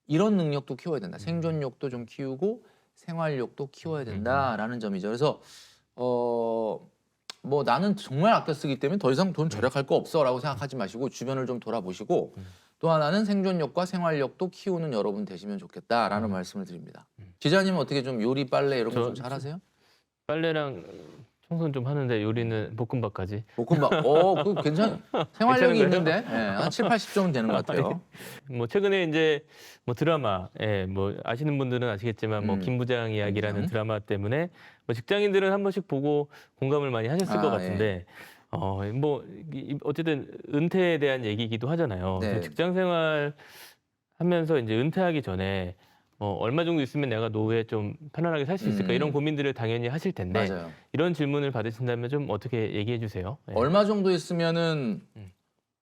이런 능력도 키워야 된다. 생존력도 좀 키우고 생활력도 키워야 된다라는 점이죠. 그래서 뭐 나는 정말 아껴 쓰기 때문에 더 이상 돈 절약할 거 없어라고 생각하지 마시고 주변을 좀 돌아보시고 또 하나는 생존력과 생활력도 키우는 여러분 되시면 좋겠다라는 말씀을 드립니다. 기자님은 어떻게 좀 요리, 빨래 이런 거 좀 잘하세요? 빨래랑 청소는 좀 하는데 요리는 볶음밥까지. 볶음밥. 그거 생활력이 괜찮은 있는데 예, 한 7, 80점은 되는 것 같아요. 뭐 최근에 이제 뭐 드라마, 뭐 아시는 분들은 아시겠지만 뭐 김부장 이야기라는 드라마 때문에 뭐 직장인들은 한 번씩 보고 공감을 많이 하셨을 것 같은데 뭐 어쨌든 은퇴에 대한 얘기이기도 하잖아요. 네. 직장 생활 하면서 이제 은퇴하기 전에 얼마 정도 있으면 내가 노후에 좀 편안하게 살 수 있을까 이런 고민들을 당연히 하실 텐데 맞아요. 이런 질문을 받으신다면 좀 어떻게 얘기해 주세요. 예. 얼마 정도 있으면은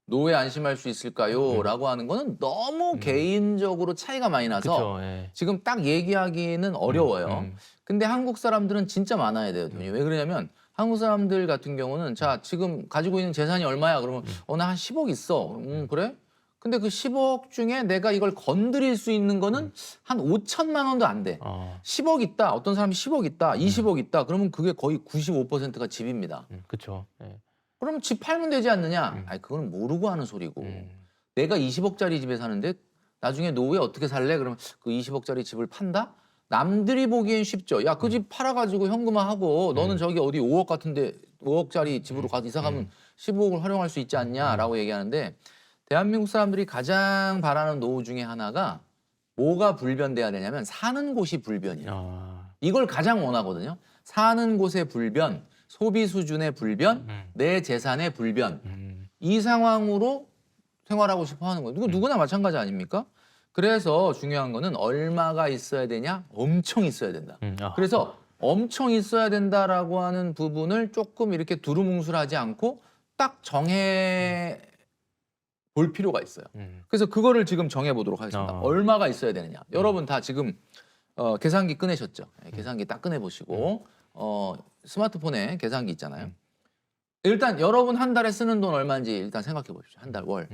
노후에 안심할 수 있을까요? 라고 하는 거는 너무 개인적으로 차이가 많이 나서 그쵸, 예. 지금 딱 얘기하기는 어려워요. 근데 한국 사람들은 진짜 많아야 돼요, 돈이. 왜 그러냐면 한국 사람들 같은 경우는 자, 지금 가지고 있는 재산이 얼마야? 그러면 나 한 10억 있어. 그래? 근데 그 10억 중에 내가 이걸 건드릴 수 있는 거는 한 5천만 원도 안 돼. 10억 있다. 어떤 사람이 10억 있다. 20억 있다. 그러면 그게 거의 95%가 집입니다. 그렇죠. 예. 그럼 집 팔면 되지 않느냐? 아니 그거는 모르고 하는 소리고. 내가 20억짜리 집에 사는데 나중에 노후에 어떻게 살래? 그러면 그 20억짜리 집을 판다? 남들이 보기엔 쉽죠. 야, 그 집 팔아가지고 현금화하고 너는 저기 어디 5억 같은데 5억짜리 집으로 가서 이사 가면 15억을 활용할 수 있지 않냐라고 얘기하는데 대한민국 사람들이 가장 바라는 노후 중에 하나가 뭐가 불변돼야 되냐면 사는 곳이 불변이에요. 아, 이걸 가장 원하거든요. 사는 곳의 불변, 소비 수준의 불변, 내 재산의 불변. 이 상황으로 생활하고 싶어 하는 거예요. 누구나 마찬가지 아닙니까? 그래서 중요한 거는 얼마가 있어야 되냐? 엄청 있어야 된다. 아. 그래서 엄청 있어야 된다라고 하는 부분을 조금 이렇게 두루뭉술하지 않고 딱 정해 볼 필요가 있어요. 그래서 그거를 지금 정해 보도록 하겠습니다. 얼마가 있어야 되느냐? 여러분 다 지금 계산기 꺼내셨죠? 네, 계산기 딱 꺼내 보시고 스마트폰에 계산기 있잖아요. 일단 여러분 한 달에 쓰는 돈 얼마인지 일단 생각해 보십시오. 한 달 월.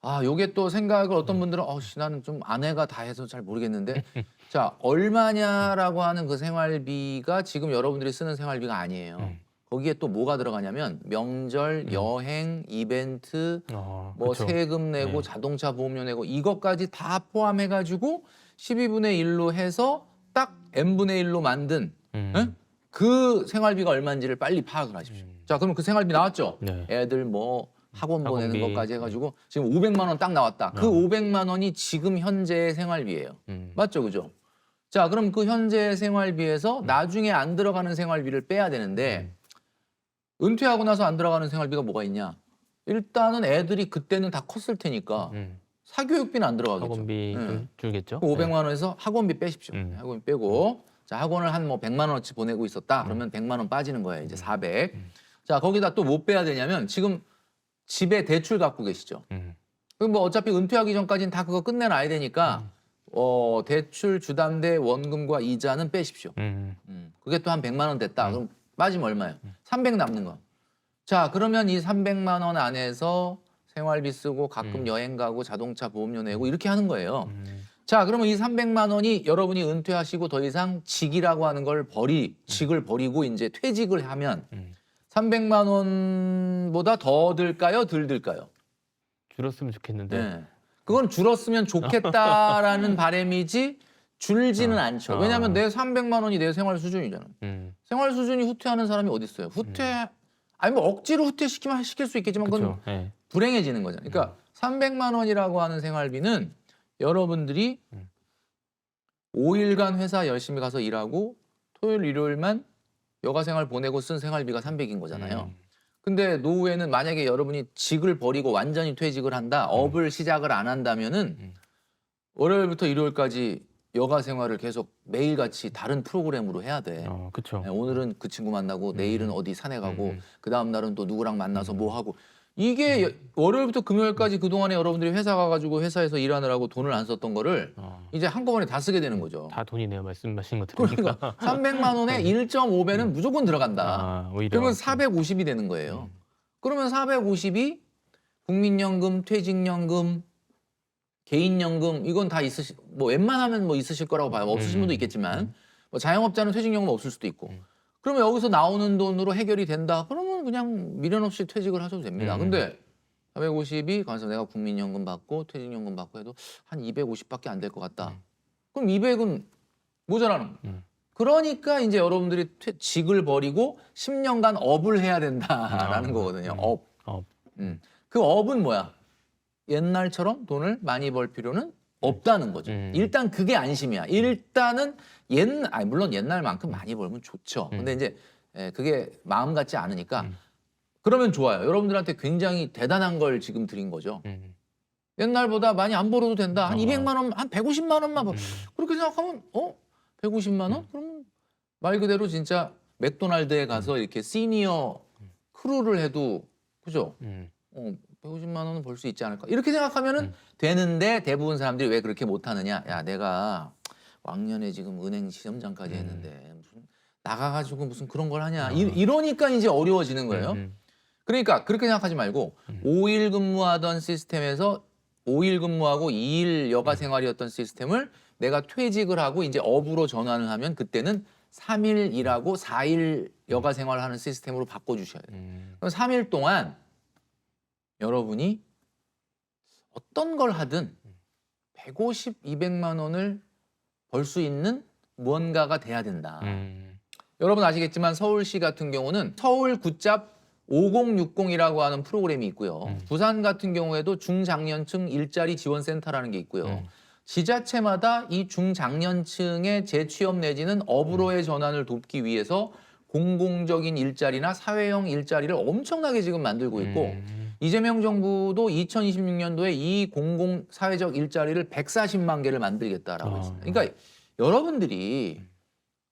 아, 요게 또 생각을 어떤 분들은 나는 좀 아내가 다 해서 잘 모르겠는데 자, 얼마냐라고 하는 그 생활비가 지금 여러분들이 쓰는 생활비가 아니에요. 거기에 또 뭐가 들어가냐면 명절, 여행, 이벤트, 뭐 그쵸. 세금 내고 네. 자동차 보험료 내고 이것까지 다 포함해 가지고 12분의 1로 해서 딱 n분의 1로 만든 예? 그 생활비가 얼마인지를 빨리 파악을 하십시오. 자, 그럼 그 생활비 나왔죠? 네. 애들 뭐 학원 보내는 학원비. 것까지 해가지고 지금 500만 원 딱 나왔다. 그 500만 원이 지금 현재의 생활비예요. 맞죠, 그죠? 자, 그럼 그 현재의 생활비에서 나중에 안 들어가는 생활비를 빼야 되는데 은퇴하고 나서 안 들어가는 생활비가 뭐가 있냐? 일단은 애들이 그때는 다 컸을 테니까 사교육비는 안 들어가겠죠. 학원비 좀 줄겠죠? 그 500만 원에서 학원비 빼십시오. 학원비 빼고 자, 학원을 한 뭐 100만 원어치 보내고 있었다. 그러면 100만 원 빠지는 거예요. 이제 400. 자, 거기다 또 뭐 빼야 되냐면 지금 집에 대출 갖고 계시죠. 그럼 뭐 어차피 은퇴하기 전까지는 다 그거 끝내놔야 되니까 대출 주담대 원금과 이자는 빼십시오. 그게 또 한 100만 원 됐다. 그럼 빠지면 얼마예요? 300 남는 거. 자, 그러면 이 300만 원 안에서 생활비 쓰고 가끔 여행 가고 자동차 보험료 내고 이렇게 하는 거예요. 자, 그러면 이 300만 원이 여러분이 은퇴하시고 더 이상 직이라고 하는 걸 직을 버리고 이제 퇴직을 하면 300만 원보다 더 들까요? 덜 들까요? 줄었으면 좋겠는데. 네. 그건 줄었으면 좋겠다라는 바람이지 줄지는 않죠. 왜냐하면 내 300만 원이 내 생활 수준이잖아. 생활 수준이 후퇴하는 사람이 어디 있어요? 아니 뭐 억지로 후퇴시키면 시킬 수 있겠지만 그건 그쵸. 네. 불행해지는 거잖아요. 그러니까 300만 원이라고 하는 생활비는 여러분들이 5일간 회사 열심히 가서 일하고 토요일 일요일만 여가 생활 보내고 쓴 생활비가 300인 거잖아요. 근데 노후에는 만약에 여러분이 직을 버리고 완전히 퇴직을 한다, 업을 시작을 안 한다면은 월요일부터 일요일까지 여가 생활을 계속 매일같이 다른 프로그램으로 해야 돼. 그쵸. 네, 오늘은 그 친구 만나고 내일은 어디 산에 가고 그 다음 날은 또 누구랑 만나서 뭐 하고 이게 월요일부터 금요일까지 그동안에 여러분들이 회사 가가지고 회사에서 일하느라고 돈을 안 썼던 거를 이제 한꺼번에 다 쓰게 되는 거죠. 다 돈이네요. 말씀하신 거 들으니까. 그러니까 300만 원에 1.5배는 무조건 들어간다. 오히려. 그러면 450이 되는 거예요. 그러면 450이 국민연금, 퇴직연금, 개인연금 이건 다 뭐 웬만하면 뭐 있으실 거라고 봐요. 없으신 분도 있겠지만 뭐 자영업자는 퇴직연금 없을 수도 있고. 그러면 여기서 나오는 돈으로 해결이 된다. 그러면 그냥 미련 없이 퇴직을 하셔도 됩니다. 근데 450이 가서 내가 국민연금 받고 퇴직연금 받고 해도 한 250밖에 안 될 것 같다. 그럼 200은 모자라는 거예요. 그러니까 이제 여러분들이 직을 버리고 10년간 업을 해야 된다라는 거거든요. 업. 그 업은 뭐야? 옛날처럼 돈을 많이 벌 필요는 없다는 거죠. 일단 그게 안심이야. 일단은 물론 옛날만큼 많이 벌면 좋죠. 근데 이제 그게 마음 같지 않으니까 그러면 좋아요. 여러분들한테 굉장히 대단한 걸 지금 드린 거죠. 옛날보다 많이 안 벌어도 된다. 한 200만 원, 한 150만 원만 벌. 그렇게 생각하면 150만 원? 그러면 말 그대로 진짜 맥도날드에 가서 이렇게 시니어 크루를 해도 그죠? 150만 원은 벌 수 있지 않을까? 이렇게 생각하면은 되는데 대부분 사람들이 왜 그렇게 못하느냐? 야, 내가 왕년에 지금 은행 시험장까지 했는데 무슨 나가가지고 무슨 그런 걸 하냐? 이러니까 이제 어려워지는 거예요. 그러니까 그렇게 생각하지 말고 5일 근무하던 시스템에서 5일 근무하고 2일 여가 생활이었던 시스템을 내가 퇴직을 하고 이제 업으로 전환을 하면 그때는 3일 일하고 4일 여가 생활을 하는 시스템으로 바꿔주셔야 돼요. 그럼 3일 동안 여러분이 어떤 걸 하든 150, 200만 원을 벌 수 있는 무언가가 돼야 된다. 여러분 아시겠지만 서울시 같은 경우는 서울 굿잡 5060이라고 하는 프로그램이 있고요. 부산 같은 경우에도 중장년층 일자리 지원센터라는 게 있고요. 지자체마다 이 중장년층의 재취업 내지는 업으로의 전환을 돕기 위해서 공공적인 일자리나 사회형 일자리를 엄청나게 지금 만들고 있고 이재명 정부도 2026년도에 이 공공 사회적 일자리를 140만 개를 만들겠다라고 했습니다. 그러니까 여러분들이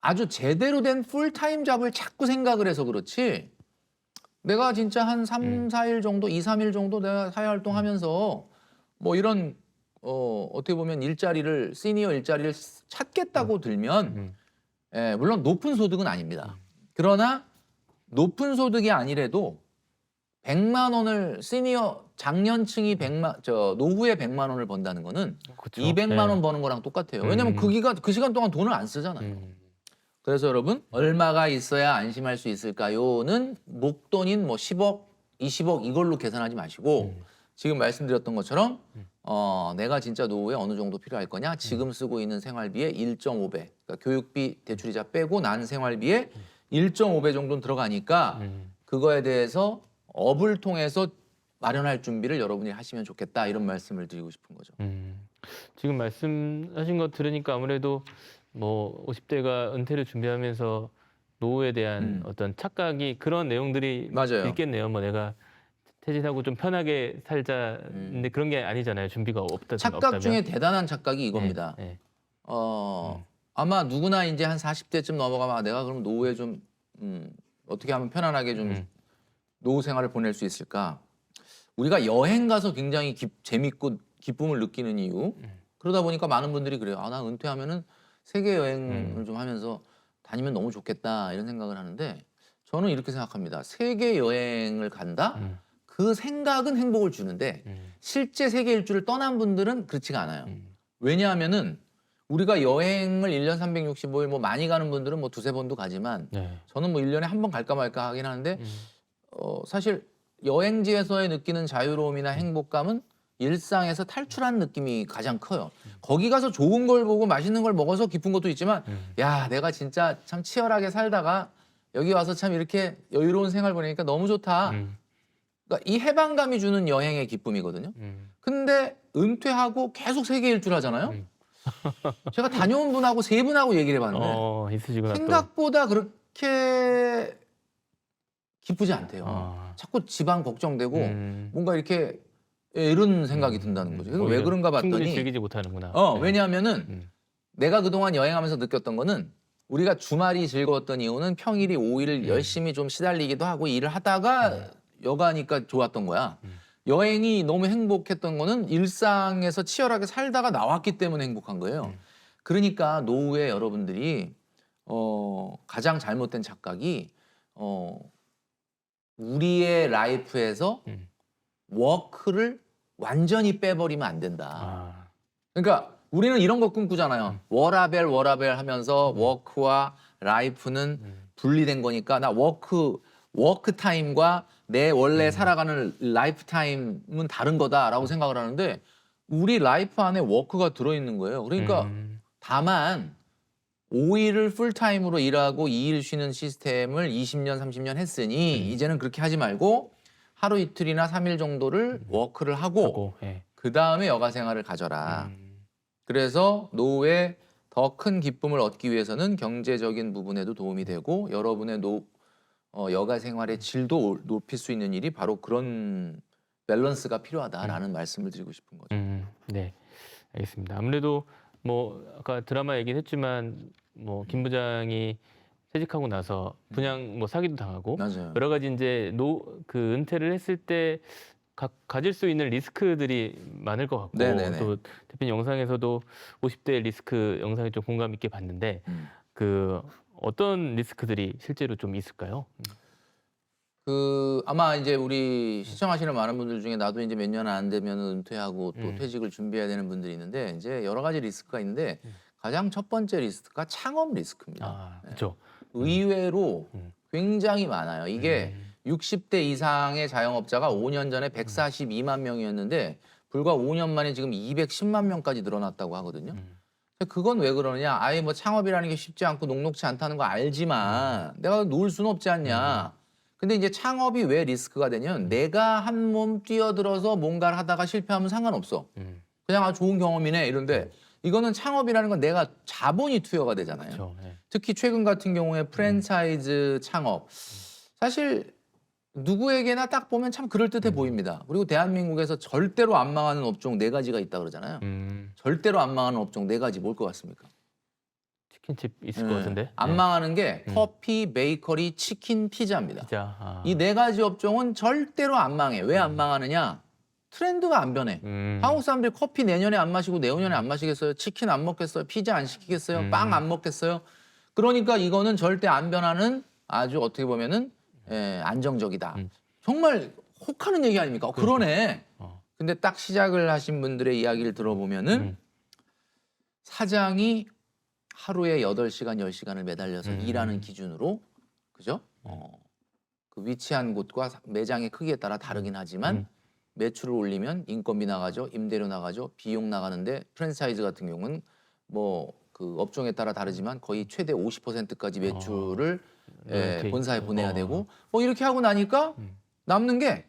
아주 제대로 된 풀타임 잡을 자꾸 생각을 해서 그렇지 내가 진짜 한 3, 4일 정도, 2, 3일 정도 내가 사회활동하면서 뭐 이런 어떻게 보면 일자리를 시니어 일자리를 찾겠다고 들면 예, 물론 높은 소득은 아닙니다. 그러나 높은 소득이 아니래도 100만 원을 시니어 장년층이 노후에 100만 원을 번다는 거는 그쵸. 200만 네. 원 버는 거랑 똑같아요. 왜냐면 그 시간 동안 돈을 안 쓰잖아요. 그래서 여러분 얼마가 있어야 안심할 수 있을까요?는 목돈인 뭐 10억, 20억 이걸로 계산하지 마시고 지금 말씀드렸던 것처럼 내가 진짜 노후에 어느 정도 필요할 거냐? 지금 쓰고 있는 생활비의 1.5배, 그러니까 교육비 대출이자 빼고 난 생활비의 1.5배 정도는 들어가니까 그거에 대해서 업을 통해서 마련할 준비를 여러분이 하시면 좋겠다 이런 말씀을 드리고 싶은 거죠. 지금 말씀하신 거 들으니까 아무래도 뭐 50대가 은퇴를 준비하면서 노후에 대한 어떤 착각이 그런 내용들이 맞아요. 있겠네요. 뭐 내가 퇴진하고 좀 편하게 살자. 근데 그런 게 아니잖아요. 준비가 착각 없다면. 중에 대단한 착각이 이겁니다. 네, 네. 아마 누구나 이제 한 40대쯤 넘어가면 아, 내가 그럼 노후에 좀 어떻게 하면 편안하게 좀 노후 생활을 보낼 수 있을까? 우리가 여행 가서 굉장히 재밌고 기쁨을 느끼는 이유. 그러다 보니까 많은 분들이 그래요. 아, 나 은퇴하면은 세계 여행을 좀 하면서 다니면 너무 좋겠다 이런 생각을 하는데 저는 이렇게 생각합니다. 세계 여행을 간다? 그 생각은 행복을 주는데 실제 세계 일주를 떠난 분들은 그렇지가 않아요. 왜냐하면은 우리가 여행을 1년 365일 뭐 많이 가는 분들은 뭐 두세 번도 가지만 네. 저는 뭐 1년에 한 번 갈까 말까 하긴 하는데 사실 여행지에서의 느끼는 자유로움이나 행복감은 일상에서 탈출한 느낌이 가장 커요. 거기 가서 좋은 걸 보고 맛있는 걸 먹어서 기쁜 것도 있지만 야, 내가 진짜 참 치열하게 살다가 여기 와서 참 이렇게 여유로운 생활 보내니까 너무 좋다. 그러니까 이 해방감이 주는 여행의 기쁨이거든요. 근데 은퇴하고 계속 세계 일주를 하잖아요. 제가 다녀온 분하고 세 분하고 얘기를 해봤는데 있으시구나. 생각보다 그렇게 기쁘지 않대요. 아. 자꾸 집안 걱정되고 뭔가 이렇게 이런 생각이 든다는 거죠. 그래서 왜 오히려 그런가 봤더니 충분히 즐기지 못하는구나. 네. 왜냐하면은 내가 그동안 여행하면서 느꼈던 거는 우리가 주말이 즐거웠던 이유는 평일이 5일 열심히 좀 시달리기도 하고 일을 하다가 여가니까 좋았던 거야. 여행이 너무 행복했던 거는 일상에서 치열하게 살다가 나왔기 때문에 행복한 거예요. 그러니까 노후에 여러분들이 가장 잘못된 착각이 우리의 라이프에서 워크를 완전히 빼버리면 안 된다. 아. 그러니까 우리는 이런 거 꿈꾸잖아요. 워라벨 하면서 워크와 라이프는 분리된 거니까 나 워크 타임과 내 원래 살아가는 라이프 타임은 다른 거다라고 생각을 하는데 우리 라이프 안에 워크가 들어있는 거예요. 그러니까 다만 5일을 풀타임으로 일하고 2일 쉬는 시스템을 20년, 30년 했으니 이제는 그렇게 하지 말고 하루 이틀이나 3일 정도를 워크를 하고 예. 그 다음에 여가 생활을 가져라. 그래서 노후에 더 큰 기쁨을 얻기 위해서는 경제적인 부분에도 도움이 되고 여러분의 여가 생활의 질도 높일 수 있는 일이 바로 그런 밸런스가 필요하다라는 말씀을 드리고 싶은 거죠. 네, 알겠습니다. 아무래도 뭐 아까 드라마 얘기했지만 뭐 김 부장이 퇴직하고 나서 분양 뭐 사기도 당하고 맞아요. 여러 가지 이제 그 은퇴를 했을 때 가질 수 있는 리스크들이 많을 것 같고 네네네. 또 대표님 영상에서도 50대 리스크 영상에 좀 공감 있게 봤는데 그 어떤 리스크들이 실제로 좀 있을까요? 아마 이제 우리 시청하시는 많은 분들 중에 나도 이제 몇 년 안 되면 은퇴하고 또 퇴직을 준비해야 되는 분들이 있는데 이제 여러 가지 리스크가 있는데 가장 첫 번째 리스크가 창업 리스크입니다. 아, 그렇죠. 의외로 굉장히 많아요. 이게 60대 이상의 자영업자가 5년 전에 142만 명이었는데 불과 5년 만에 지금 210만 명까지 늘어났다고 하거든요. 그건 왜 그러느냐? 아예 뭐 창업이라는 게 쉽지 않고 녹록지 않다는 거 알지만 내가 놓을 수는 없지 않냐. 근데 이제 창업이 왜 리스크가 되냐면 내가 한 몸 뛰어들어서 뭔가를 하다가 실패하면 상관없어. 그냥 아 좋은 경험이네 이런데 이거는 창업이라는 건 내가 자본이 투여가 되잖아요. 그렇죠. 네. 특히 최근 같은 경우에 프랜차이즈 창업 사실 누구에게나 딱 보면 참 그럴듯해 보입니다. 그리고 대한민국에서 절대로 안 망하는 업종 4가지가 있다 그러잖아요. 절대로 안 망하는 업종 4가지 뭘 것 같습니까? 치킨집 있을 것 같은데. 안 네. 망하는 게 커피, 베이커리, 치킨, 피자입니다. 진짜. 아. 이 4가지 업종은 절대로 안 망해. 왜 안 망하느냐? 트렌드가 안 변해. 한국 사람들이 커피 내년에 안 마시고 내후년에 안 마시겠어요? 치킨 안 먹겠어요? 피자 안 시키겠어요? 빵 안 먹겠어요? 그러니까 이거는 절대 안 변하는 아주 어떻게 보면은 안정적이다. 정말 혹하는 얘기 아닙니까? 그러네. 근데 딱 시작을 하신 분들의 이야기를 들어보면은 사장이 하루에 8시간, 10시간을 매달려서 일하는 기준으로 그죠? 그 위치한 곳과 매장의 크기에 따라 다르긴 하지만 매출을 올리면 인건비 나가죠, 임대료 나가죠, 비용 나가는데 프랜차이즈 같은 경우는 뭐 그 업종에 따라 다르지만 거의 최대 50%까지 매출을 본사에 보내야 되고 뭐 이렇게 하고 나니까 남는 게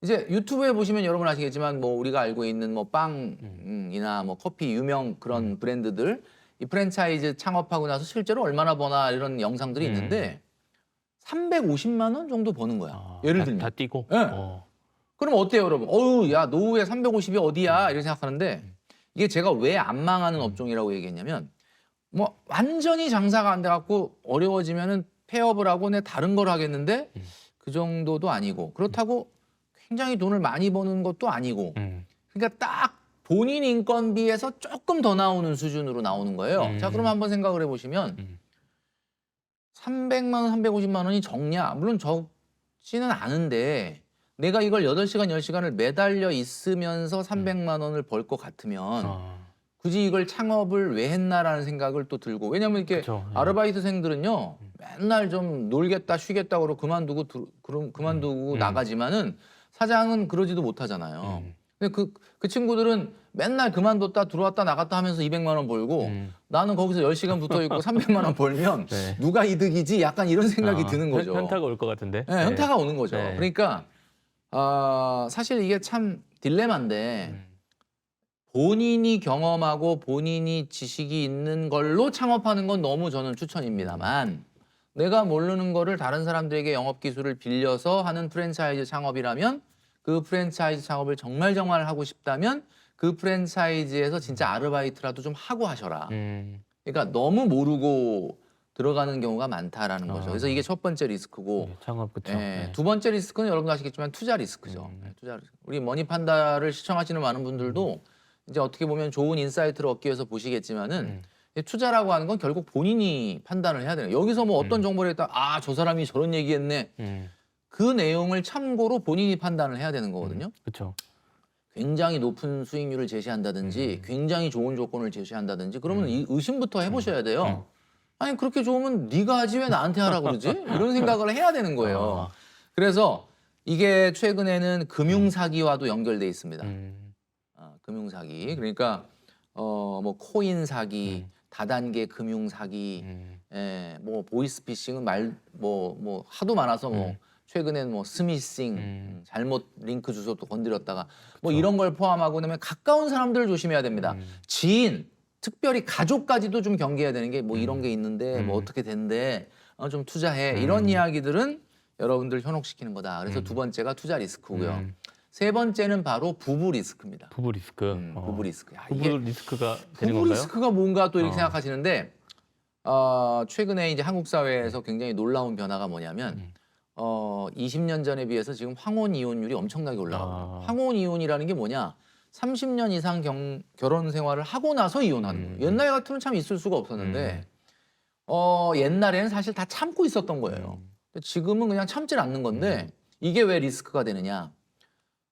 이제 유튜브에 보시면 여러분 아시겠지만 뭐 우리가 알고 있는 뭐 빵이나 뭐 커피 유명 그런 브랜드들 이 프랜차이즈 창업하고 나서 실제로 얼마나 버나 이런 영상들이 있는데 350만 원 정도 버는 거야. 예를 들면 다 뛰고. 네. 그럼 어때요, 여러분? 어우, 야, 노후에 350이 어디야? 이렇게 생각하는데 이게 제가 왜 안 망하는 업종이라고 얘기했냐면 뭐 완전히 장사가 안 돼갖고 어려워지면은 폐업을 하고 내 다른 걸 하겠는데 그 정도도 아니고 그렇다고 굉장히 돈을 많이 버는 것도 아니고 그러니까 딱 본인 인건비에서 조금 더 나오는 수준으로 나오는 거예요. 자, 그럼 한번 생각을 해보시면 300만 원, 350만 원이 적냐? 물론 적지는 않은데 내가 이걸 8시간, 10시간을 매달려 있으면서 300만 원을 벌 것 같으면 굳이 이걸 창업을 왜 했나라는 생각을 또 들고 왜냐면 이렇게 그쵸, 예. 아르바이트생들은요 맨날 좀 놀겠다 쉬겠다 그러고 그만두고 나가지만은 사장은 그러지도 못하잖아요. 근데 그 친구들은 맨날 그만뒀다 들어왔다 나갔다 하면서 200만 원 벌고 나는 거기서 10시간 붙어 있고 300만 원 벌면 네. 누가 이득이지 약간 이런 생각이 드는 거죠. 현타가 올 것 같은데. 네, 현타가 오는 거죠. 네. 그러니까 사실 이게 참 딜레마인데 본인이 경험하고 본인이 지식이 있는 걸로 창업하는 건 너무 저는 추천입니다만 내가 모르는 거를 다른 사람들에게 영업 기술을 빌려서 하는 프랜차이즈 창업이라면 그 프랜차이즈 창업을 정말 하고 싶다면 그 프랜차이즈에서 진짜 아르바이트라도 좀 하고 하셔라. 그러니까 너무 모르고 들어가는 경우가 많다라는 거죠. 그래서 이게 첫 번째 리스크고 창업 그쵸. 두 번째 리스크는 여러분도 아시겠지만 투자 리스크죠. 투자 리스크. 우리 머니판다를 시청하시는 많은 분들도 이제 어떻게 보면 좋은 인사이트를 얻기 위해서 보시겠지만은 투자라고 하는 건 결국 본인이 판단을 해야 되는 거예요. 여기서 뭐 어떤 정보를 했다 저 사람이 저런 얘기했네. 그 내용을 참고로 본인이 판단을 해야 되는 거거든요. 그렇죠. 굉장히 높은 수익률을 제시한다든지 굉장히 좋은 조건을 제시한다든지 그러면 이 의심부터 해보셔야 돼요. 아니 그렇게 좋으면 네가 하지 왜 나한테 하라고 그러지? 이런 생각을 해야 되는 거예요. 그래서 이게 최근에는 금융사기와도 연결돼 있습니다. 금융사기. 그러니까 뭐 코인 사기, 다단계 금융사기, 뭐 보이스피싱은 뭐 하도 많아서 뭐 최근엔 뭐 스미싱, 잘못 링크 주소도 건드렸다가 뭐 이런 걸 포함하고 그다음에 가까운 사람들을 조심해야 됩니다. 지인, 특별히 가족까지도 좀 경계해야 되는 게 뭐 이런 게 있는데 뭐 어떻게 된대, 좀 투자해 이런 이야기들은 여러분들 현혹시키는 거다. 그래서 두 번째가 투자 리스크고요. 세 번째는 바로 부부 리스크입니다. 부부 리스크. 부부 리스크. 부부 리스크가 되는 부부 건가요? 리스크가 뭔가 또 이렇게 생각하시는데 최근에 이제 한국 사회에서 굉장히 놀라운 변화가 뭐냐면 20년 전에 비해서 지금 황혼 이혼율이 엄청나게 올라가고 황혼 이혼이라는 게 뭐냐? 30년 이상 결혼 생활을 하고 나서 이혼하는 거예요. 옛날 같으면 참 있을 수가 없었는데 옛날에는 사실 다 참고 있었던 거예요. 근데 지금은 그냥 참질 않는 건데 이게 왜 리스크가 되느냐?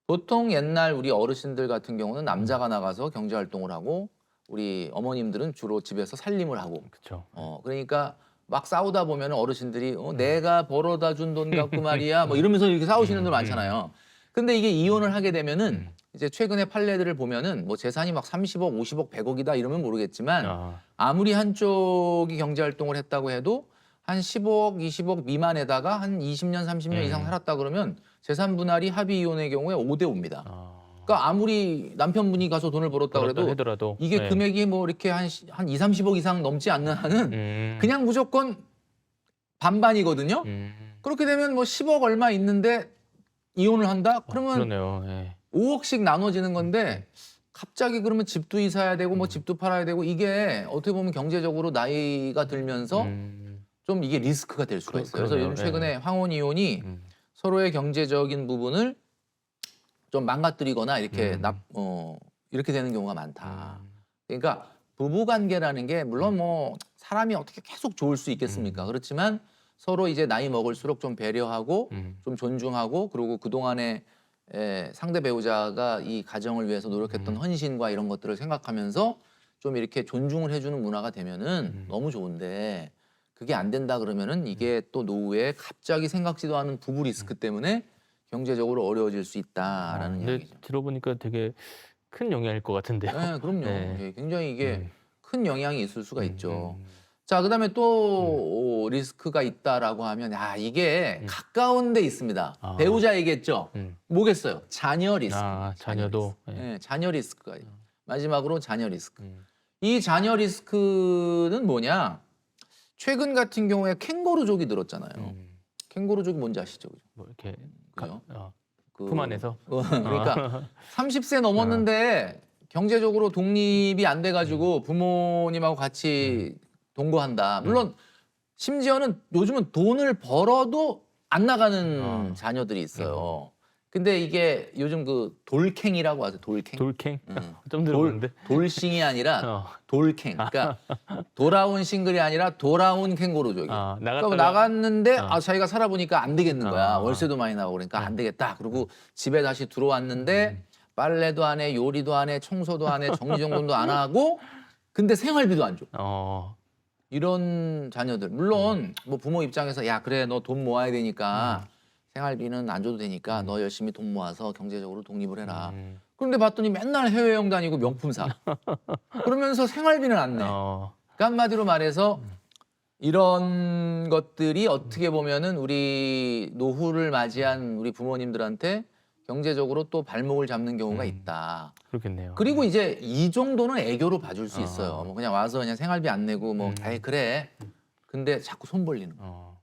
보통 옛날 우리 어르신들 같은 경우는 남자가 나가서 경제 활동을 하고 우리 어머님들은 주로 집에서 살림을 하고 그렇죠. 그러니까 막 싸우다 보면 어르신들이 내가 벌어다 준 돈 갖고 말이야 뭐 이러면서 이렇게 싸우시는 분들 많잖아요. 근데 이게 이혼을 하게 되면은 이제 최근에 판례들을 보면은 뭐 재산이 막 30억, 50억, 100억이다 이러면 모르겠지만 아, 아무리 한쪽이 경제 활동을 했다고 해도 한 15억, 20억 미만에다가 한 20년, 30년 이상 살았다 그러면 재산 분할이 합의 이혼의 경우에 5대 5입니다. 아, 그러니까 아무리 남편분이 가서 돈을 벌었다 그렇다 그래도 하더라도 이게 네. 금액이 뭐 이렇게 한 2, 30억 이상 넘지 않는 한은 그냥 무조건 반반이거든요. 그렇게 되면 뭐 10억 얼마 있는데 이혼을 한다? 그러면 그러네요. 예. 5억씩 나눠지는 건데 갑자기 그러면 집도 이사해야 되고 뭐 집도 팔아야 되고 이게 어떻게 보면 경제적으로 나이가 들면서 좀 이게 리스크가 될 수가 있어요. 그래서 그러네요. 요즘 최근에 황혼 이혼이 음. 서로의 경제적인 부분을 좀 망가뜨리거나 이렇게 이렇게 되는 경우가 많다. 그러니까 부부 관계라는 게 물론 뭐 사람이 어떻게 계속 좋을 수 있겠습니까? 그렇지만 서로 이제 나이 먹을수록 좀 배려하고 좀 존중하고 그리고 그동안에 상대 배우자가 이 가정을 위해서 노력했던 헌신과 이런 것들을 생각하면서 좀 이렇게 존중을 해주는 문화가 되면은 너무 좋은데 그게 안 된다 그러면은 이게 또 노후에 갑자기 생각지도 않은 부부 리스크 때문에 경제적으로 어려워질 수 있다라는 근데 이야기죠. 들어보니까 되게 큰 영향일 것 같은데요. 네, 그럼요. 네. 예, 굉장히 이게 큰 영향이 있을 수가 있죠. 음. 자, 그다음에 또 리스크가 있다라고 하면 이게 가까운 데 있습니다. 아. 배우자 얘기했죠. 음. 뭐겠어요? 자녀 리스크. 아, 자녀도. 예, 자녀 리스크가 있어요. 마지막으로 자녀 리스크. 음. 이 자녀 리스크는 뭐냐? 최근 같은 경우에 캥거루족이 늘었잖아요. 캥거루족이 뭔지 아시죠? 뭐 이렇게 그죠? 품 안에서. 그러니까 30세 넘었는데 경제적으로 독립이 안 돼가지고 부모님하고 같이 동거한다. 물론 심지어는 요즘은 돈을 벌어도 안 나가는 자녀들이 있어요. 근데 이게 요즘 그 돌캥이라고 하죠. 돌캥. 돌캥? 좀 들어보는데. 돌싱이 아니라 어. 돌캥. 그러니까 돌아온 싱글이 아니라 돌아온 캥거루족이. 아, 그러니까 나갔다가 나갔는데 자기가 살아보니까 안 되겠는 거야. 아. 월세도 많이 나오고 그러니까 안 되겠다. 그리고 집에 다시 들어왔는데 빨래도 안 해, 요리도 안 해, 청소도 안 해, 정리정돈도 안 하고 근데 생활비도 안 줘. 이런 자녀들. 물론 뭐 부모 입장에서 야 그래 너 돈 모아야 되니까 생활비는 안 줘도 되니까 너 열심히 돈 모아서 경제적으로 독립을 해라. 그런데 봤더니 맨날 해외여행 다니고 명품 사. 그러면서 생활비는 안 내. 그러니까 한마디로 말해서 이런 것들이 어떻게 보면은 우리 노후를 맞이한 우리 부모님들한테 경제적으로 또 발목을 잡는 경우가 있다. 그렇겠네요. 그리고 이제 이 정도는 애교로 봐줄 수 있어요. 뭐 그냥 와서 그냥 생활비 안 내고 뭐 에이 그래. 근데 자꾸 손 벌리는 거.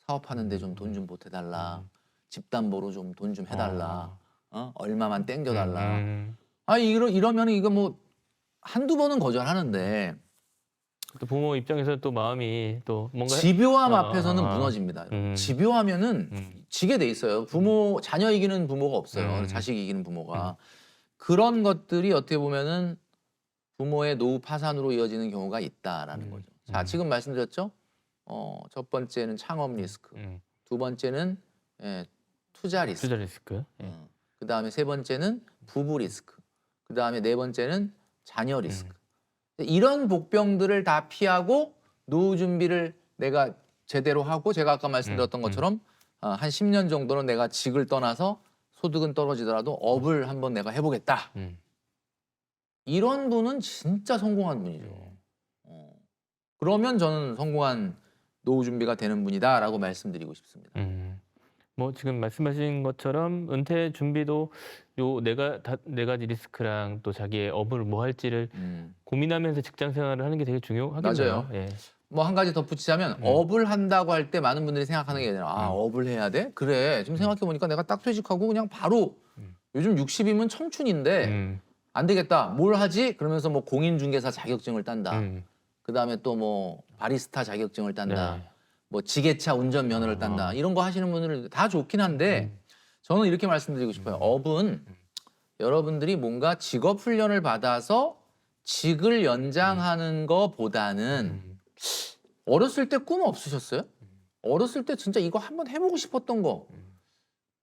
사업하는데 좀 돈 좀 보태달라. 집담보로 좀 돈 좀 해달라. 얼마만 땡겨달라. 이러면 이거 뭐 한두 번은 거절하는데 또 부모 입장에서 또 마음이 또 뭔가 집요함 앞에서는 무너집니다. 음. 집요하면은 지게 돼 있어요. 부모 자녀 이기는 부모가 없어요. 자식 이기는 부모가. 그런 것들이 어떻게 보면은 부모의 노후 파산으로 이어지는 경우가 있다라는 거죠. 자, 지금 말씀드렸죠? 첫 번째는 창업 리스크. 두 번째는 투자 리스크. 투자 리스크. 그다음에 세 번째는 부부 리스크. 그다음에 네 번째는 자녀 리스크. 이런 복병들을 다 피하고 노후 준비를 내가 제대로 하고 제가 아까 말씀드렸던 것처럼 한 10년 정도는 내가 직을 떠나서 소득은 떨어지더라도 업을 한번 내가 해보겠다. 이런 분은 진짜 성공한 분이죠. 그러면 저는 성공한 노후 준비가 되는 분이다라고 말씀드리고 싶습니다. 뭐 지금 말씀하신 것처럼 은퇴 준비도 요 네 가지 리스크랑 또 자기의 업을 뭐 할지를 고민하면서 직장 생활을 하는 게 되게 중요하겠네요. 맞아요. 예. 뭐 한 가지 덧붙이자면 업을 한다고 할 때 많은 분들이 생각하는 게 아니라 업을 해야 돼? 그래. 지금 생각해 보니까 내가 딱 퇴직하고 그냥 바로 요즘 60이면 청춘인데 안 되겠다. 뭘 하지? 그러면서 뭐 공인중개사 자격증을 딴다. 그다음에 또 뭐 바리스타 자격증을 딴다. 네. 뭐 지게차 운전면허를 딴다. 이런 거 하시는 분들 다 좋긴 한데 저는 이렇게 말씀드리고 싶어요. 업은 여러분들이 뭔가 직업 훈련을 받아서 직을 연장하는 거보다는 어렸을 때 꿈 없으셨어요? 어렸을 때 진짜 이거 한번 해보고 싶었던 거.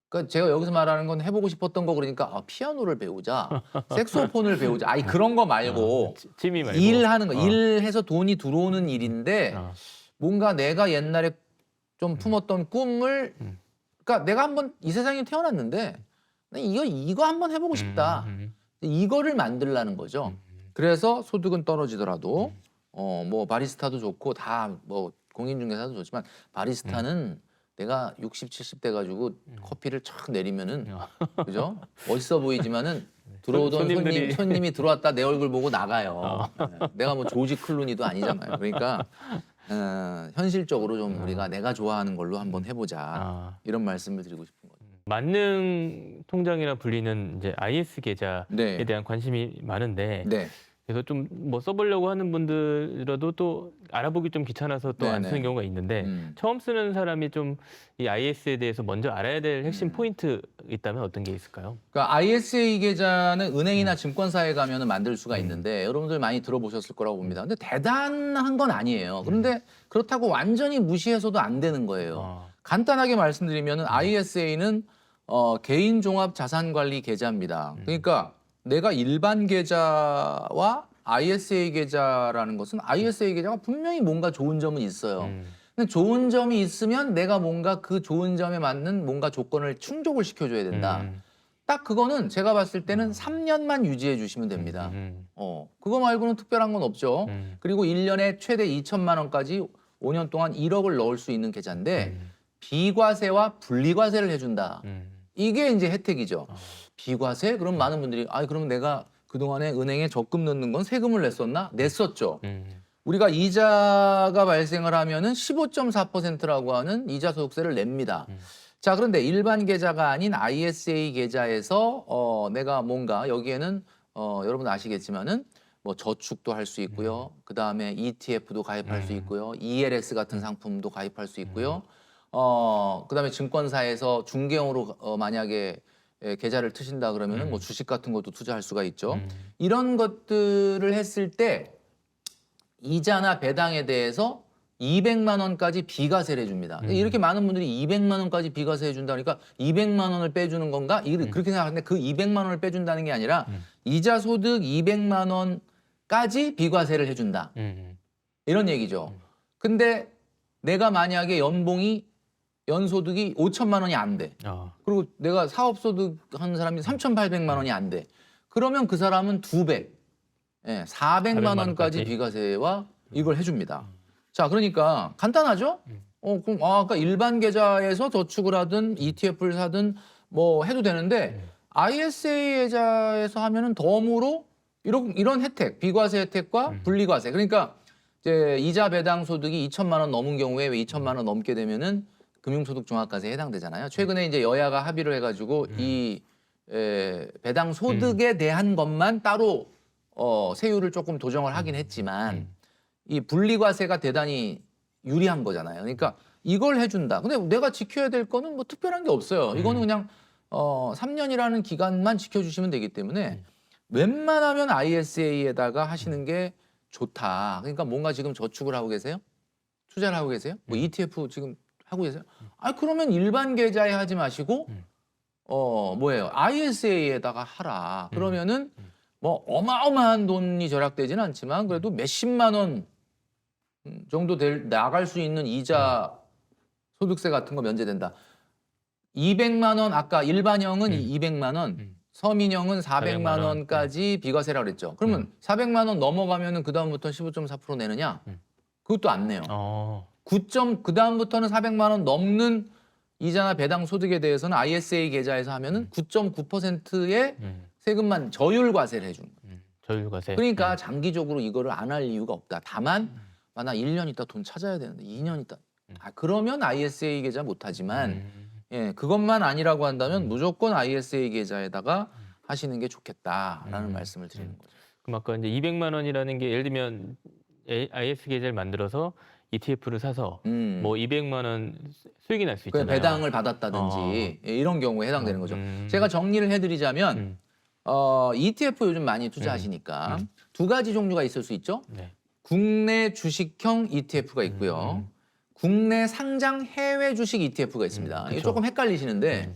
그러니까 제가 여기서 말하는 건 해보고 싶었던 거 그러니까 피아노를 배우자, 색소폰을 배우자. 그런 거 말고 취미 말고 일하는 거. 일해서 돈이 들어오는 일인데 뭔가 내가 옛날에 좀 품었던 꿈을 그러니까 내가 한번 이 세상에 태어났는데 이거 한번 해보고 싶다. 이거를 만들라는 거죠. 그래서 소득은 떨어지더라도 뭐 바리스타도 좋고 다 뭐 공인중개사도 좋지만 바리스타는 내가 60, 70대 가지고 커피를 촥 내리면은 그죠? 멋있어 보이지만은 들어오던 손님이 들어왔다 내 얼굴 보고 나가요. 내가 뭐 조지 클루니도 아니잖아요. 그러니까 현실적으로 좀 우리가 내가 좋아하는 걸로 한번 해보자 이런 말씀을 드리고 싶은 거죠. 만능 통장이라 불리는 이제 IS 계좌에 네. 대한 관심이 많은데 네. 그래서 좀 뭐 써보려고 하는 분들이라도 또 알아보기 좀 귀찮아서 또 안 네네. 쓰는 경우가 있는데 처음 쓰는 사람이 좀 이 IS에 대해서 먼저 알아야 될 핵심 포인트 있다면 어떤 게 있을까요? 그러니까 ISA 계좌는 은행이나 증권사에 가면은 만들 수가 있는데 여러분들 많이 들어보셨을 거라고 봅니다. 근데 대단한 건 아니에요. 그런데 그렇다고 완전히 무시해서도 안 되는 거예요. 간단하게 말씀드리면은 ISA는 개인 종합 자산 관리 계좌입니다. 그러니까 내가 일반 계좌와 ISA 계좌라는 것은 ISA 계좌가 분명히 뭔가 좋은 점은 있어요. 근데 좋은 점이 있으면 내가 뭔가 그 좋은 점에 맞는 뭔가 조건을 충족을 시켜줘야 된다. 딱 그거는 제가 봤을 때는 3년만 유지해 주시면 됩니다. 그거 말고는 특별한 건 없죠. 그리고 1년에 최대 2천만 원까지 5년 동안 1억을 넣을 수 있는 계좌인데 비과세와 분리과세를 해준다. 이게 이제 혜택이죠. 비과세? 그럼 많은 분들이 그러면 내가 그동안에 은행에 적금 넣는 건 세금을 냈었나? 냈었죠. 우리가 이자가 발생을 하면은 15.4%라고 하는 이자 소득세를 냅니다. 자, 그런데 일반 계좌가 아닌 ISA 계좌에서 내가 뭔가 여기에는 여러분 아시겠지만은 뭐 저축도 할 수 있고요. 그다음에 ETF도 가입할 수 있고요. ELS 같은 상품도 가입할 수 있고요. 그다음에 증권사에서 중개용으로 만약에 계좌를 트신다 그러면은 뭐 주식 같은 것도 투자할 수가 있죠. 이런 것들을 했을 때 이자나 배당에 대해서 200만 원까지 비과세를 해줍니다. 이렇게 많은 분들이 200만 원까지 비과세 해준다 그러니까 200만 원을 빼주는 건가? 그렇게 생각하는데 그 200만 원을 빼준다는 게 아니라 이자 소득 200만 원까지 비과세를 해준다. 이런 얘기죠. 근데 내가 만약에 연소득이 5천만 원이 안 돼. 그리고 내가 사업소득 하는 사람이 3,800만 원이 안 돼. 그러면 그 사람은 2배, 400만 원까지 비과세와 이걸 해줍니다. 자, 그러니까 간단하죠? 그럼 아까 일반 계좌에서 저축을 하든 ETF를 사든 뭐 해도 되는데 ISA 계좌에서 하면은 덤으로 이런 혜택, 비과세 혜택과 분리과세. 그러니까 이제 이자 배당 소득이 2천만 원 넘은 경우에 왜 2천만 원 넘게 되면은 금융소득 종합과세에 해당되잖아요. 최근에 이제 여야가 합의를 해가지고 이 배당 소득에 대한 것만 따로 세율을 조금 조정을 하긴 했지만 이 분리과세가 대단히 유리한 거잖아요. 그러니까 이걸 해준다. 근데 내가 지켜야 될 거는 뭐 특별한 게 없어요. 이거는 그냥 3년이라는 기간만 지켜주시면 되기 때문에 웬만하면 ISA에다가 하시는 게 좋다. 그러니까 뭔가 지금 저축을 하고 계세요? 투자를 하고 계세요? 뭐 ETF 지금 하고 계세요? 그러면 일반 계좌에 하지 마시고 뭐예요? ISA에다가 하라. 그러면은 뭐 어마어마한 돈이 절약되지는 않지만 그래도 몇십만 원 정도 나갈 수 있는 이자 소득세 같은 거 면제된다. 200만 원 아까 일반형은 200만 원, 서민형은 400만 원까지 비과세라고 그랬죠. 그러면 400만 원 넘어가면은 그다음부터는 15.4% 내느냐? 그것도 안 내요. 그다음부터는 400만 원 넘는 이자나 배당 소득에 대해서는 ISA 계좌에서 하면은 9.9%의 세금만 저율과세를 해주는 거예요. 저율과세. 그러니까 장기적으로 이거를 안 할 이유가 없다. 다만 나 1년 있다 돈 찾아야 되는데 2년 있다. 그러면 ISA 계좌 못하지만 그것만 아니라고 한다면 무조건 ISA 계좌에다가 하시는 게 좋겠다라는 말씀을 드리는 거죠. 그럼 아까 이제 200만 원이라는 게 예를 들면 IS 계좌를 만들어서 ETF를 사서 뭐 200만 원 수익이 날 수 있잖아요. 배당을 받았다든지 이런 경우에 해당되는 거죠. 제가 정리를 해드리자면 ETF 요즘 많이 투자하시니까 두 가지 종류가 있을 수 있죠. 국내 주식형 ETF가 있고요. 국내 상장 해외 주식 ETF가 있습니다. 이게 조금 헷갈리시는데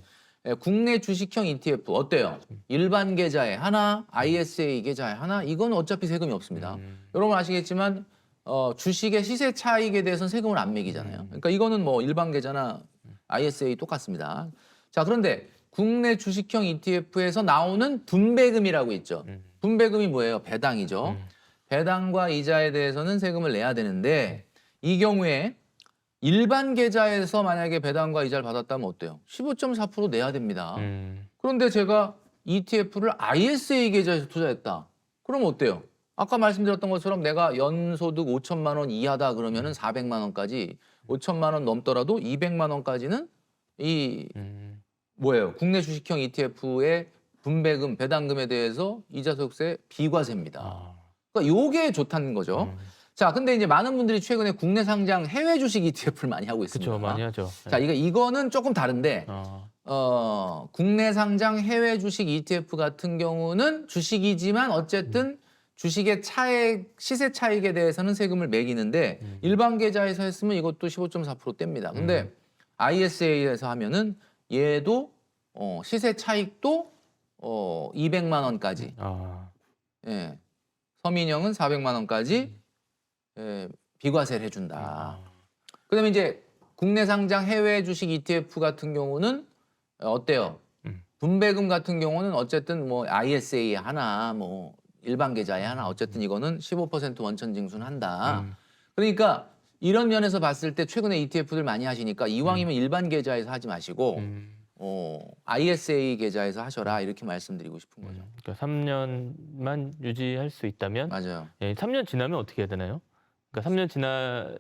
국내 주식형 ETF 어때요? 일반 계좌에 하나, ISA 계좌에 하나, 이건 어차피 세금이 없습니다. 여러분 아시겠지만 주식의 시세 차익에 대해서는 세금을 안 매기잖아요. 그러니까 이거는 뭐 일반 계좌나 ISA 똑같습니다. 자, 그런데 국내 주식형 ETF에서 나오는 분배금이라고 있죠. 분배금이 뭐예요? 배당이죠. 배당과 이자에 대해서는 세금을 내야 되는데 이 경우에 일반 계좌에서 만약에 배당과 이자를 받았다면 어때요? 15.4% 내야 됩니다. 그런데 제가 ETF를 ISA 계좌에서 투자했다. 그럼 어때요? 아까 말씀드렸던 것처럼 내가 연소득 5천만 원 이하다 그러면은 400만 원까지 5천만 원 넘더라도 200만 원까지는 이 뭐예요? 국내 주식형 ETF의 분배금, 배당금에 대해서 이자소득세 비과세입니다. 아. 그러니까 요게 좋다는 거죠. 자, 근데 이제 많은 분들이 최근에 국내 상장 해외 주식 ETF를 많이 하고 있습니다. 그렇죠, 많이 하죠. 자, 이거는 조금 다른데 아. 국내 상장 해외 주식 ETF 같은 경우는 주식이지만 어쨌든 주식의 차액, 시세 차익에 대해서는 세금을 매기는데 일반 계좌에서 했으면 이것도 15.4% 뗍니다. 근데 ISA에서 하면은 얘도 시세 차익도 200만 원까지. 아. 예. 서민형은 400만 원까지 예, 비과세를 해준다. 그다음에 이제 국내 상장 해외 주식 ETF 같은 경우는 어때요? 분배금 같은 경우는 어쨌든 뭐 ISA 하나, 뭐 일반 계좌에 하나, 어쨌든 이거는 15% 원천 징수한다. 그러니까 이런 면에서 봤을 때 최근에 ETF들 많이 하시니까 이왕이면 일반 계좌에서 하지 마시고 ISA 계좌에서 하셔라 이렇게 말씀드리고 싶은 거죠. 그러니까 3년만 유지할 수 있다면, 맞아요. 예, 3년 지나면 어떻게 해야 되나요? 그러니까 3년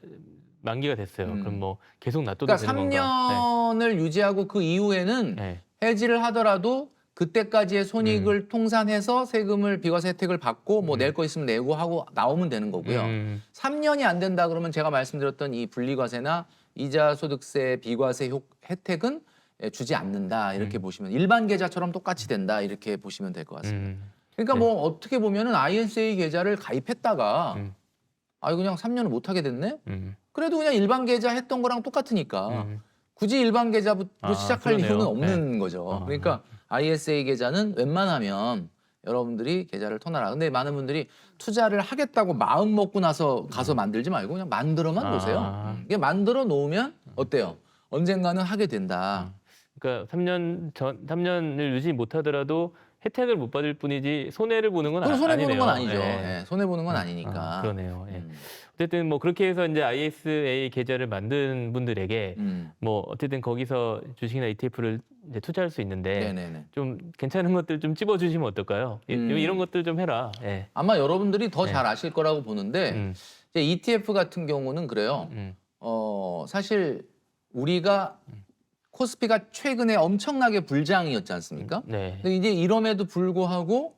만기가 됐어요. 그럼 뭐 계속 놔둬도 그러니까 되는 건가? 3년을 유지하고 그 이후에는 네. 해지를 하더라도 그때까지의 손익을 통산해서 세금을 비과세 혜택을 받고 뭐 낼 거 있으면 내고 하고 나오면 되는 거고요. 3년이 안 된다 그러면 제가 말씀드렸던 이 분리과세나 이자소득세 비과세 혜택은 주지 않는다 이렇게 보시면 일반 계좌처럼 똑같이 된다 이렇게 보시면 될 것 같습니다. 그러니까 뭐 어떻게 보면은 ISA 계좌를 가입했다가 아유 그냥 3년을 못 하게 됐네. 그래도 그냥 일반 계좌 했던 거랑 똑같으니까 굳이 일반 계좌부터 시작할 그러네요. 이유는 없는 네. 거죠. 그러니까 ISA 계좌는 웬만하면 여러분들이 계좌를 터놔라. 근데 많은 분들이 투자를 하겠다고 마음 먹고 나서 가서 만들지 말고 그냥 만들어만 놓으세요. 이게 만들어 놓으면 어때요? 언젠가는 하게 된다. 그러니까 3년을 유지 못하더라도 혜택을 못 받을 뿐이지 손해를 보는 건 그럼 손해 아니네요. 보는 건 아니죠. 예. 예, 손해 보는 건 아니니까. 그러네요. 예. 어쨌든 뭐 그렇게 해서 이제 ISA 계좌를 만든 분들에게 뭐 어쨌든 거기서 주식이나 ETF를 이제 투자할 수 있는데 네네네. 좀 괜찮은 것들 좀 찝어주시면 어떨까요? 이런 것들 좀 해라. 예. 아마 여러분들이 더 네. 잘 아실 거라고 보는데 이제 ETF 같은 경우는 그래요. 사실 우리가 코스피가 최근에 엄청나게 불장이었지 않습니까? 네. 근데 이제 이럼에도 불구하고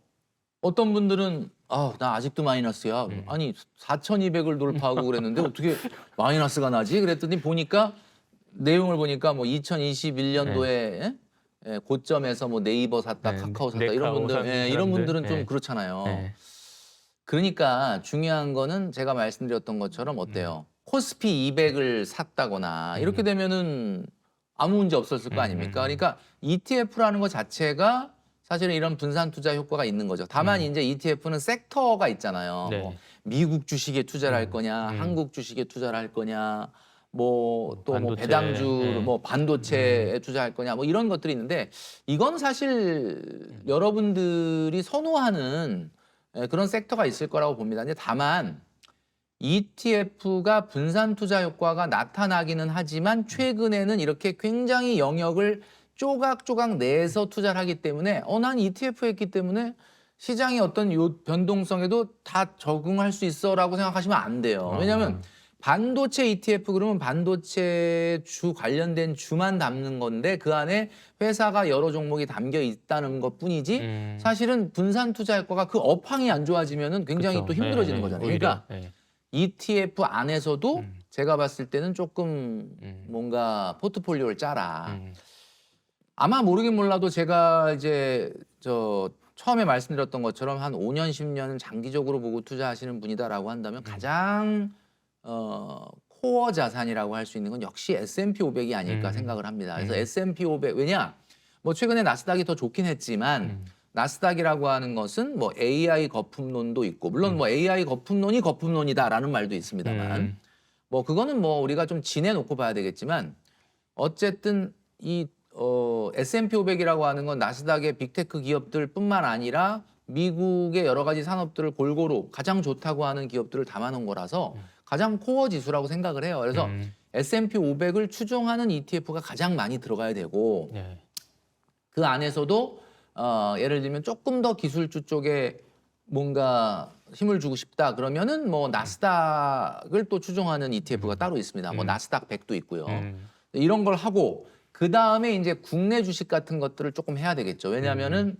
어떤 분들은 나 아직도 마이너스야. 아니 4,200을 돌파하고 그랬는데 어떻게 마이너스가 나지? 그랬더니 보니까 내용을 보니까 뭐 2021년도에 고점에서 뭐 네이버 샀다, 네, 카카오 샀다 네카오 이런 분들, 산 이런 사람들. 분들은 좀 네. 그렇잖아요. 네. 그러니까 중요한 거는 제가 말씀드렸던 것처럼 어때요? 코스피 200을 샀다거나 이렇게 되면은 아무 문제 없었을 거 아닙니까? 그러니까 ETF라는 것 자체가 사실은 이런 분산 투자 효과가 있는 거죠. 다만 이제 ETF는 섹터가 있잖아요. 네. 뭐 미국 주식에 투자를 할 거냐, 한국 주식에 투자를 할 거냐, 뭐 또 뭐 반도체, 배당주, 네. 뭐 반도체에 투자할 거냐, 뭐 이런 것들이 있는데 이건 사실 여러분들이 선호하는 그런 섹터가 있을 거라고 봅니다. 근데 다만 ETF가 분산 투자 효과가 나타나기는 하지만 최근에는 이렇게 굉장히 영역을 조각조각 내서 투자를 하기 때문에 난 ETF 했기 때문에 시장의 어떤 요 변동성에도 다 적응할 수 있어라고 생각하시면 안 돼요. 왜냐하면 반도체 ETF 그러면 반도체 주 관련된 주만 담는 건데 그 안에 회사가 여러 종목이 담겨 있다는 것뿐이지 사실은 분산 투자 효과가 그 업황이 안 좋아지면은 굉장히 그쵸. 또 힘들어지는 네, 거잖아요. 오히려. 그러니까 ETF 안에서도 제가 봤을 때는 조금 뭔가 포트폴리오를 짜라. 아마 모르긴 몰라도 제가 이제 처음에 말씀드렸던 것처럼 한 5년, 10년은 장기적으로 보고 투자하시는 분이다라고 한다면 가장 코어 자산이라고 할 수 있는 건 역시 S&P 500이 아닐까 생각을 합니다. 그래서 S&P 500 왜냐? 뭐 최근에 나스닥이 더 좋긴 했지만 나스닥이라고 하는 것은 뭐 AI 거품론도 있고 물론 뭐 AI 거품론이 거품론이다라는 말도 있습니다만 뭐 그거는 뭐 우리가 좀 지내놓고 봐야 되겠지만 어쨌든 이 S&P 500이라고 하는 건 나스닥의 빅테크 기업들뿐만 아니라 미국의 여러 가지 산업들을 골고루 가장 좋다고 하는 기업들을 담아놓은 거라서 가장 코어 지수라고 생각을 해요. 그래서 S&P 500을 추종하는 ETF가 가장 많이 들어가야 되고 네. 그 안에서도 예를 들면 조금 더 기술주 쪽에 뭔가 힘을 주고 싶다 그러면은 뭐 나스닥을 또 추종하는 ETF가 따로 있습니다. 뭐 나스닥 100도 있고요. 이런 걸 하고 그 다음에 이제 국내 주식 같은 것들을 조금 해야 되겠죠. 왜냐하면은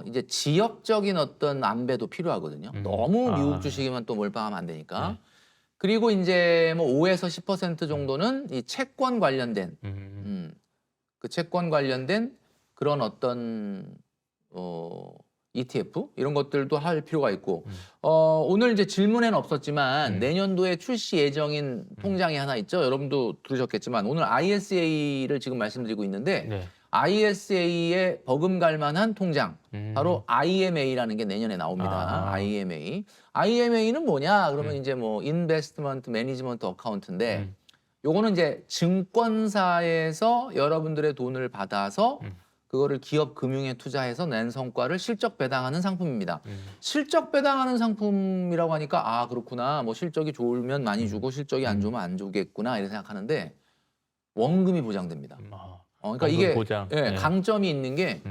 이제 지역적인 어떤 안배도 필요하거든요. 너무 미국 주식에만 또 몰빵하면 안 되니까. 그리고 이제 뭐 5에서 10% 정도는 이 채권 관련된 그 채권 관련된 그런 어떤 ETF 이런 것들도 할 필요가 있고 오늘 이제 질문에는 없었지만 내년도에 출시 예정인 통장이 하나 있죠. 여러분도 들으셨겠지만 오늘 ISA를 지금 말씀드리고 있는데 네. ISA에 버금갈 만한 통장 바로 IMA라는 게 내년에 나옵니다. IMA. IMA는 뭐냐? 그러면 이제 뭐 인베스트먼트 매니지먼트 어카운트인데 요거는 이제 증권사에서 여러분들의 돈을 받아서 그거를 기업 금융에 투자해서 낸 성과를 실적 배당하는 상품입니다. 실적 배당하는 상품이라고 하니까 아 그렇구나. 뭐 실적이 좋으면 많이 주고 실적이 안 좋으면 안 주겠구나 이렇게 생각하는데 원금이 보장됩니다. 그러니까 원금 이게 보장. 예, 네. 강점이 있는 게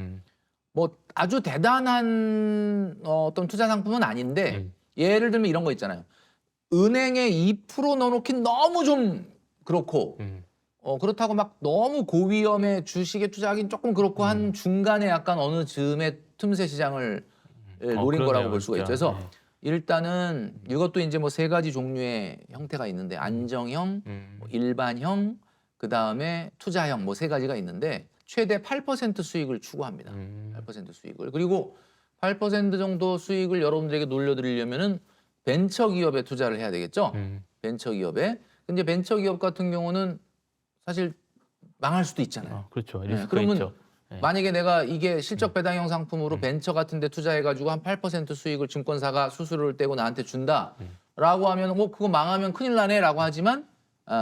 뭐 아주 대단한 어떤 투자 상품은 아닌데 예를 들면 이런 거 있잖아요. 은행에 2% 넣어놓긴 너무 좀 그렇고 그렇다고 막 너무 고위험의 주식에 투자하긴 조금 그렇고 한 중간에 약간 어느 즈음에 틈새 시장을 노린 그러네요, 거라고 볼 수가 있죠. 진짜. 그래서 일단은 이것도 이제 뭐 3가지 종류의 형태가 있는데 안정형, 뭐 일반형, 그 다음에 투자형 뭐 3가지가 있는데 최대 8% 수익을 추구합니다. 8% 수익을. 그리고 8% 정도 수익을 여러분들에게 놀려드리려면은 벤처 기업에 투자를 해야 되겠죠. 벤처 기업에. 근데 벤처 기업 같은 경우는 사실 망할 수도 있잖아요. 그렇죠. 네, 리스크가 그러면 있죠. 네. 만약에 내가 이게 실적 배당형 상품으로 벤처 같은 데 투자해가지고 한 8% 수익을 증권사가 수수료를 떼고 나한테 준다라고 하면 그거 망하면 큰일 나네라고 하지만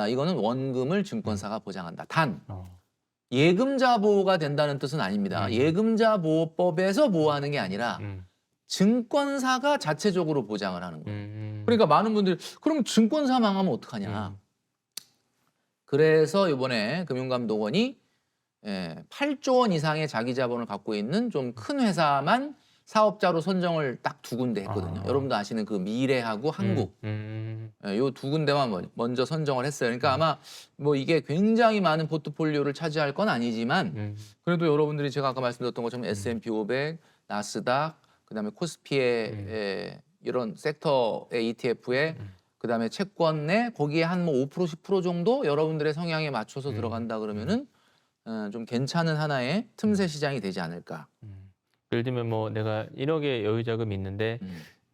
이거는 원금을 증권사가 보장한다. 단 예금자 보호가 된다는 뜻은 아닙니다. 예금자 보호법에서 보호하는 게 아니라 증권사가 자체적으로 보장을 하는 거예요. 그러니까 많은 분들이 그럼 증권사 망하면 어떡하냐. 그래서 이번에 금융감독원이 8조 원 이상의 자기 자본을 갖고 있는 좀 큰 회사만 사업자로 선정을 딱 2군데 했거든요. 여러분도 아시는 그 미래하고 한국 요 2군데만 먼저 선정을 했어요. 그러니까 아마 뭐 이게 굉장히 많은 포트폴리오를 차지할 건 아니지만 그래도 여러분들이 제가 아까 말씀드렸던 것처럼 S&P 500, 나스닥, 그다음에 코스피의 이런 섹터의 ETF에 그다음에 채권에 거기에 한 뭐 5% 10% 정도 여러분들의 성향에 맞춰서 들어간다 그러면은 좀 괜찮은 하나의 틈새 시장이 되지 않을까. 예를 들면 뭐 내가 1억의 여유 자금이 있는데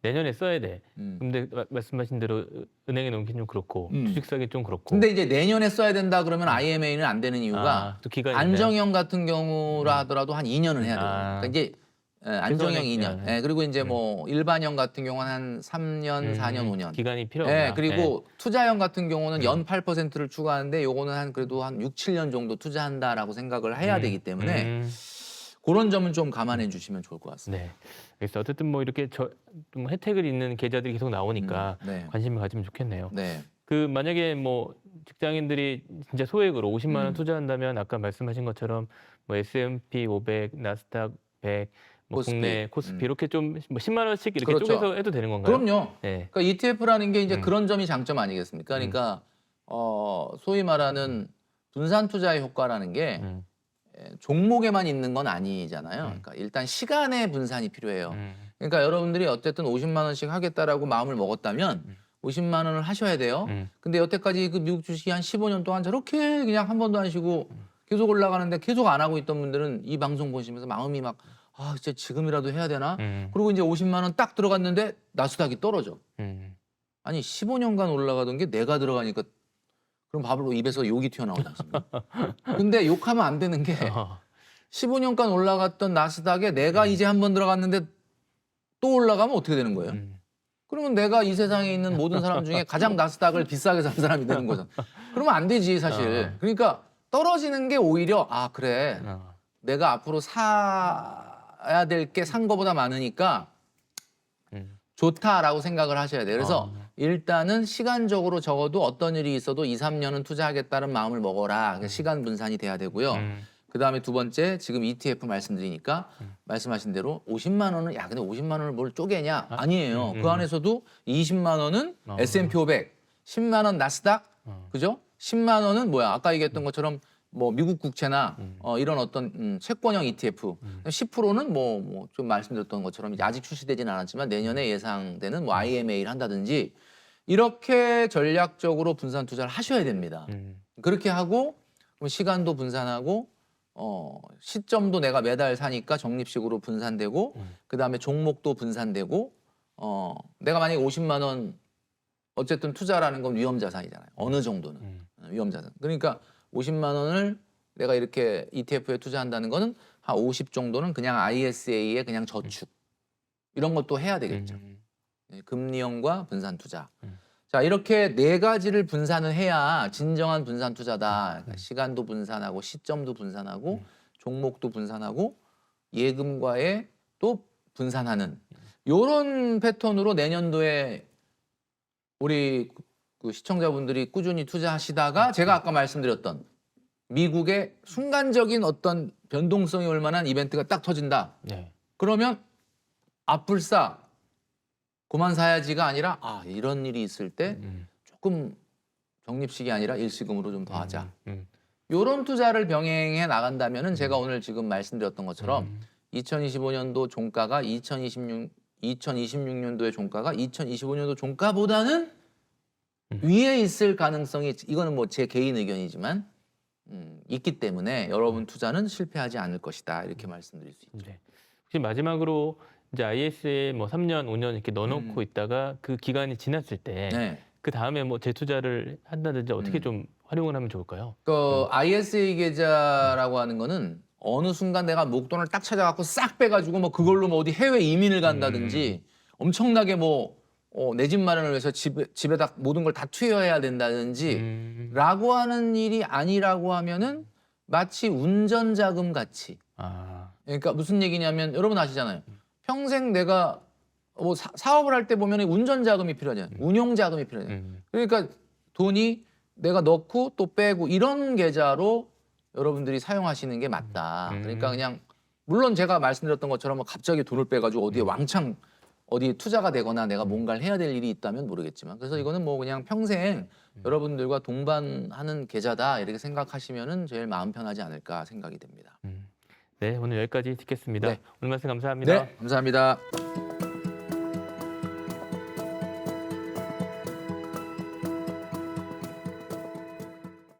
내년에 써야 돼. 근데 말씀하신 대로 은행에 넣기는 좀 그렇고 주식 사기 좀 그렇고. 근데 이제 내년에 써야 된다 그러면 IMA는 안 되는 이유가 또 기간이 안정형 같은 경우라 하더라도 한 2년은 해야 돼요. 그러니까 이제 안정형 최소한의 2년. 그리고 이제 뭐 일반형 같은 경우는 한 3년, 4년, 5년. 기간이 필요하구나. 그리고 투자형 같은 경우는 연 8%를 추가하는데 요거는 한 그래도 한 6, 7년 정도 투자한다라고 생각을 해야 되기 때문에 그런 점은 좀 감안해 주시면 좋을 것 같습니다. 네. 그래서 어쨌든 뭐 이렇게 좀 혜택을 있는 계좌들이 계속 나오니까 네. 관심을 가지면 좋겠네요. 네. 그 만약에 뭐 직장인들이 진짜 소액으로 50만 원 음. 투자한다면 아까 말씀하신 것처럼 뭐 S&P 500, 나스닥 100, 뭐 코스피. 국내 코스피 이렇게 좀 뭐 10만 원씩 이렇게 그렇죠. 쪼개서 해도 되는 건가요? 그럼요. 네. 그러니까 ETF라는 게 이제 그런 점이 장점 아니겠습니까? 그러니까 소위 말하는 분산 투자의 효과라는 게 종목에만 있는 건 아니잖아요. 그러니까 일단 시간의 분산이 필요해요. 그러니까 여러분들이 어쨌든 50만 원씩 하겠다라고 마음을 먹었다면 50만 원을 하셔야 돼요. 근데 여태까지 그 미국 주식이 한 15년 동안 저렇게 그냥 한 번도 안 쉬고 계속 올라가는데 계속 안 하고 있던 분들은 이 방송 보시면서 마음이 막 진짜 지금이라도 해야 되나? 그리고 이제 50만 원 딱 들어갔는데 나스닥이 떨어져. 아니 15년간 올라가던 게 내가 들어가니까 그럼 바로 입에서 욕이 튀어나오지 않습니까? 근데 욕하면 안 되는 게 15년간 올라갔던 나스닥에 내가 이제 한 번 들어갔는데 또 올라가면 어떻게 되는 거예요? 그러면 내가 이 세상에 있는 모든 사람 중에 가장 나스닥을 비싸게 산 사람이 되는 거잖아. 그러면 안 되지 사실. 그러니까 떨어지는 게 오히려 아 그래 어. 내가 앞으로 사야 될 게 산 거보다 많으니까 좋다라고 생각을 하셔야 돼요. 그래서 일단은 시간적으로 적어도 어떤 일이 있어도 2, 3년은 투자하겠다는 마음을 먹어라. 그러니까 시간 분산이 돼야 되고요. 그다음에 두 번째 지금 ETF 말씀드리니까 말씀하신 대로 50만 원은 야 근데 50만 원을 뭘 쪼개냐? 아니에요. 그 안에서도 20만 원은 S&P 500, 10만 원 나스닥, 그죠? 10만 원은 뭐야? 아까 얘기했던 것처럼 뭐 미국 국채나 이런 어떤 채권형 ETF, 10%는 뭐 좀 말씀드렸던 것처럼 이제 아직 출시되지는 않았지만 내년에 예상되는 뭐 IMA를 한다든지 이렇게 전략적으로 분산 투자를 하셔야 됩니다. 그렇게 하고 그럼 시간도 분산하고 시점도 내가 매달 사니까 적립식으로 분산되고 그다음에 종목도 분산되고 내가 만약에 50만 원 어쨌든 투자라는 건 위험 자산이잖아요. 어느 정도는 위험 자산. 그러니까 50만 원을 내가 이렇게 ETF에 투자한다는 거는 한 50 정도는 그냥 ISA에 그냥 저축 이런 것도 해야 되겠죠. 네, 금리형과 분산 투자. 자 이렇게 네 가지를 분산을 해야 진정한 분산 투자다. 그러니까 시간도 분산하고 시점도 분산하고 종목도 분산하고 예금과의 또 분산하는 요런 패턴으로 내년도에 우리 그 시청자분들이 꾸준히 투자하시다가 제가 아까 말씀드렸던 미국의 순간적인 어떤 변동성이 올 만한 이벤트가 딱 터진다. 네. 그러면 앞불싸 그만 사야지가 아니라 아 이런 일이 있을 때 조금 적립식이 아니라 일시금으로 좀 더 하자. 요런 투자를 병행해 나간다면은 제가 오늘 지금 말씀드렸던 것처럼 2025년도 종가가 2026년도의 종가가 2025년도 종가보다는 위에 있을 가능성이 이거는 뭐 제 개인 의견이지만 있기 때문에 여러분 투자는 실패하지 않을 것이다 이렇게 말씀드릴 수 있죠. 네. 혹시 마지막으로 이제 IS에 뭐 3년, 5년 이렇게 넣어놓고 있다가 그 기간이 지났을 때 그 네. 다음에 뭐 재투자를 한다든지 어떻게 좀 활용을 하면 좋을까요? 그 ISA 계좌라고 하는 거는 어느 순간 내가 목돈을 딱 찾아갖고 싹 빼가지고 뭐 그걸로 뭐 어디 해외 이민을 간다든지 엄청나게 뭐 내 집 마련을 위해서 집에다 모든 걸 다 투여해야 된다든지 라고 하는 일이 아니라고 하면은 마치 운전자금 같이. 아, 그러니까 무슨 얘기냐면 여러분 아시잖아요. 평생 내가 뭐 사업을 할 때 보면 운전자금이 필요하잖아요. 운용자금이 필요하잖아요. 그러니까 돈이 내가 넣고 또 빼고 이런 계좌로 여러분들이 사용하시는 게 맞다. 그러니까 그냥 물론 제가 말씀드렸던 것처럼 뭐 갑자기 돈을 빼가지고 어디에 왕창 어디에 투자가 되거나 내가 뭔가를 해야 될 일이 있다면 모르겠지만 그래서 이거는 뭐 그냥 평생 여러분들과 동반하는 계좌다 이렇게 생각하시면은 제일 마음 편하지 않을까 생각이 됩니다. 네, 오늘 여기까지 듣겠습니다. 네. 오늘 말씀 감사합니다. 네, 감사합니다.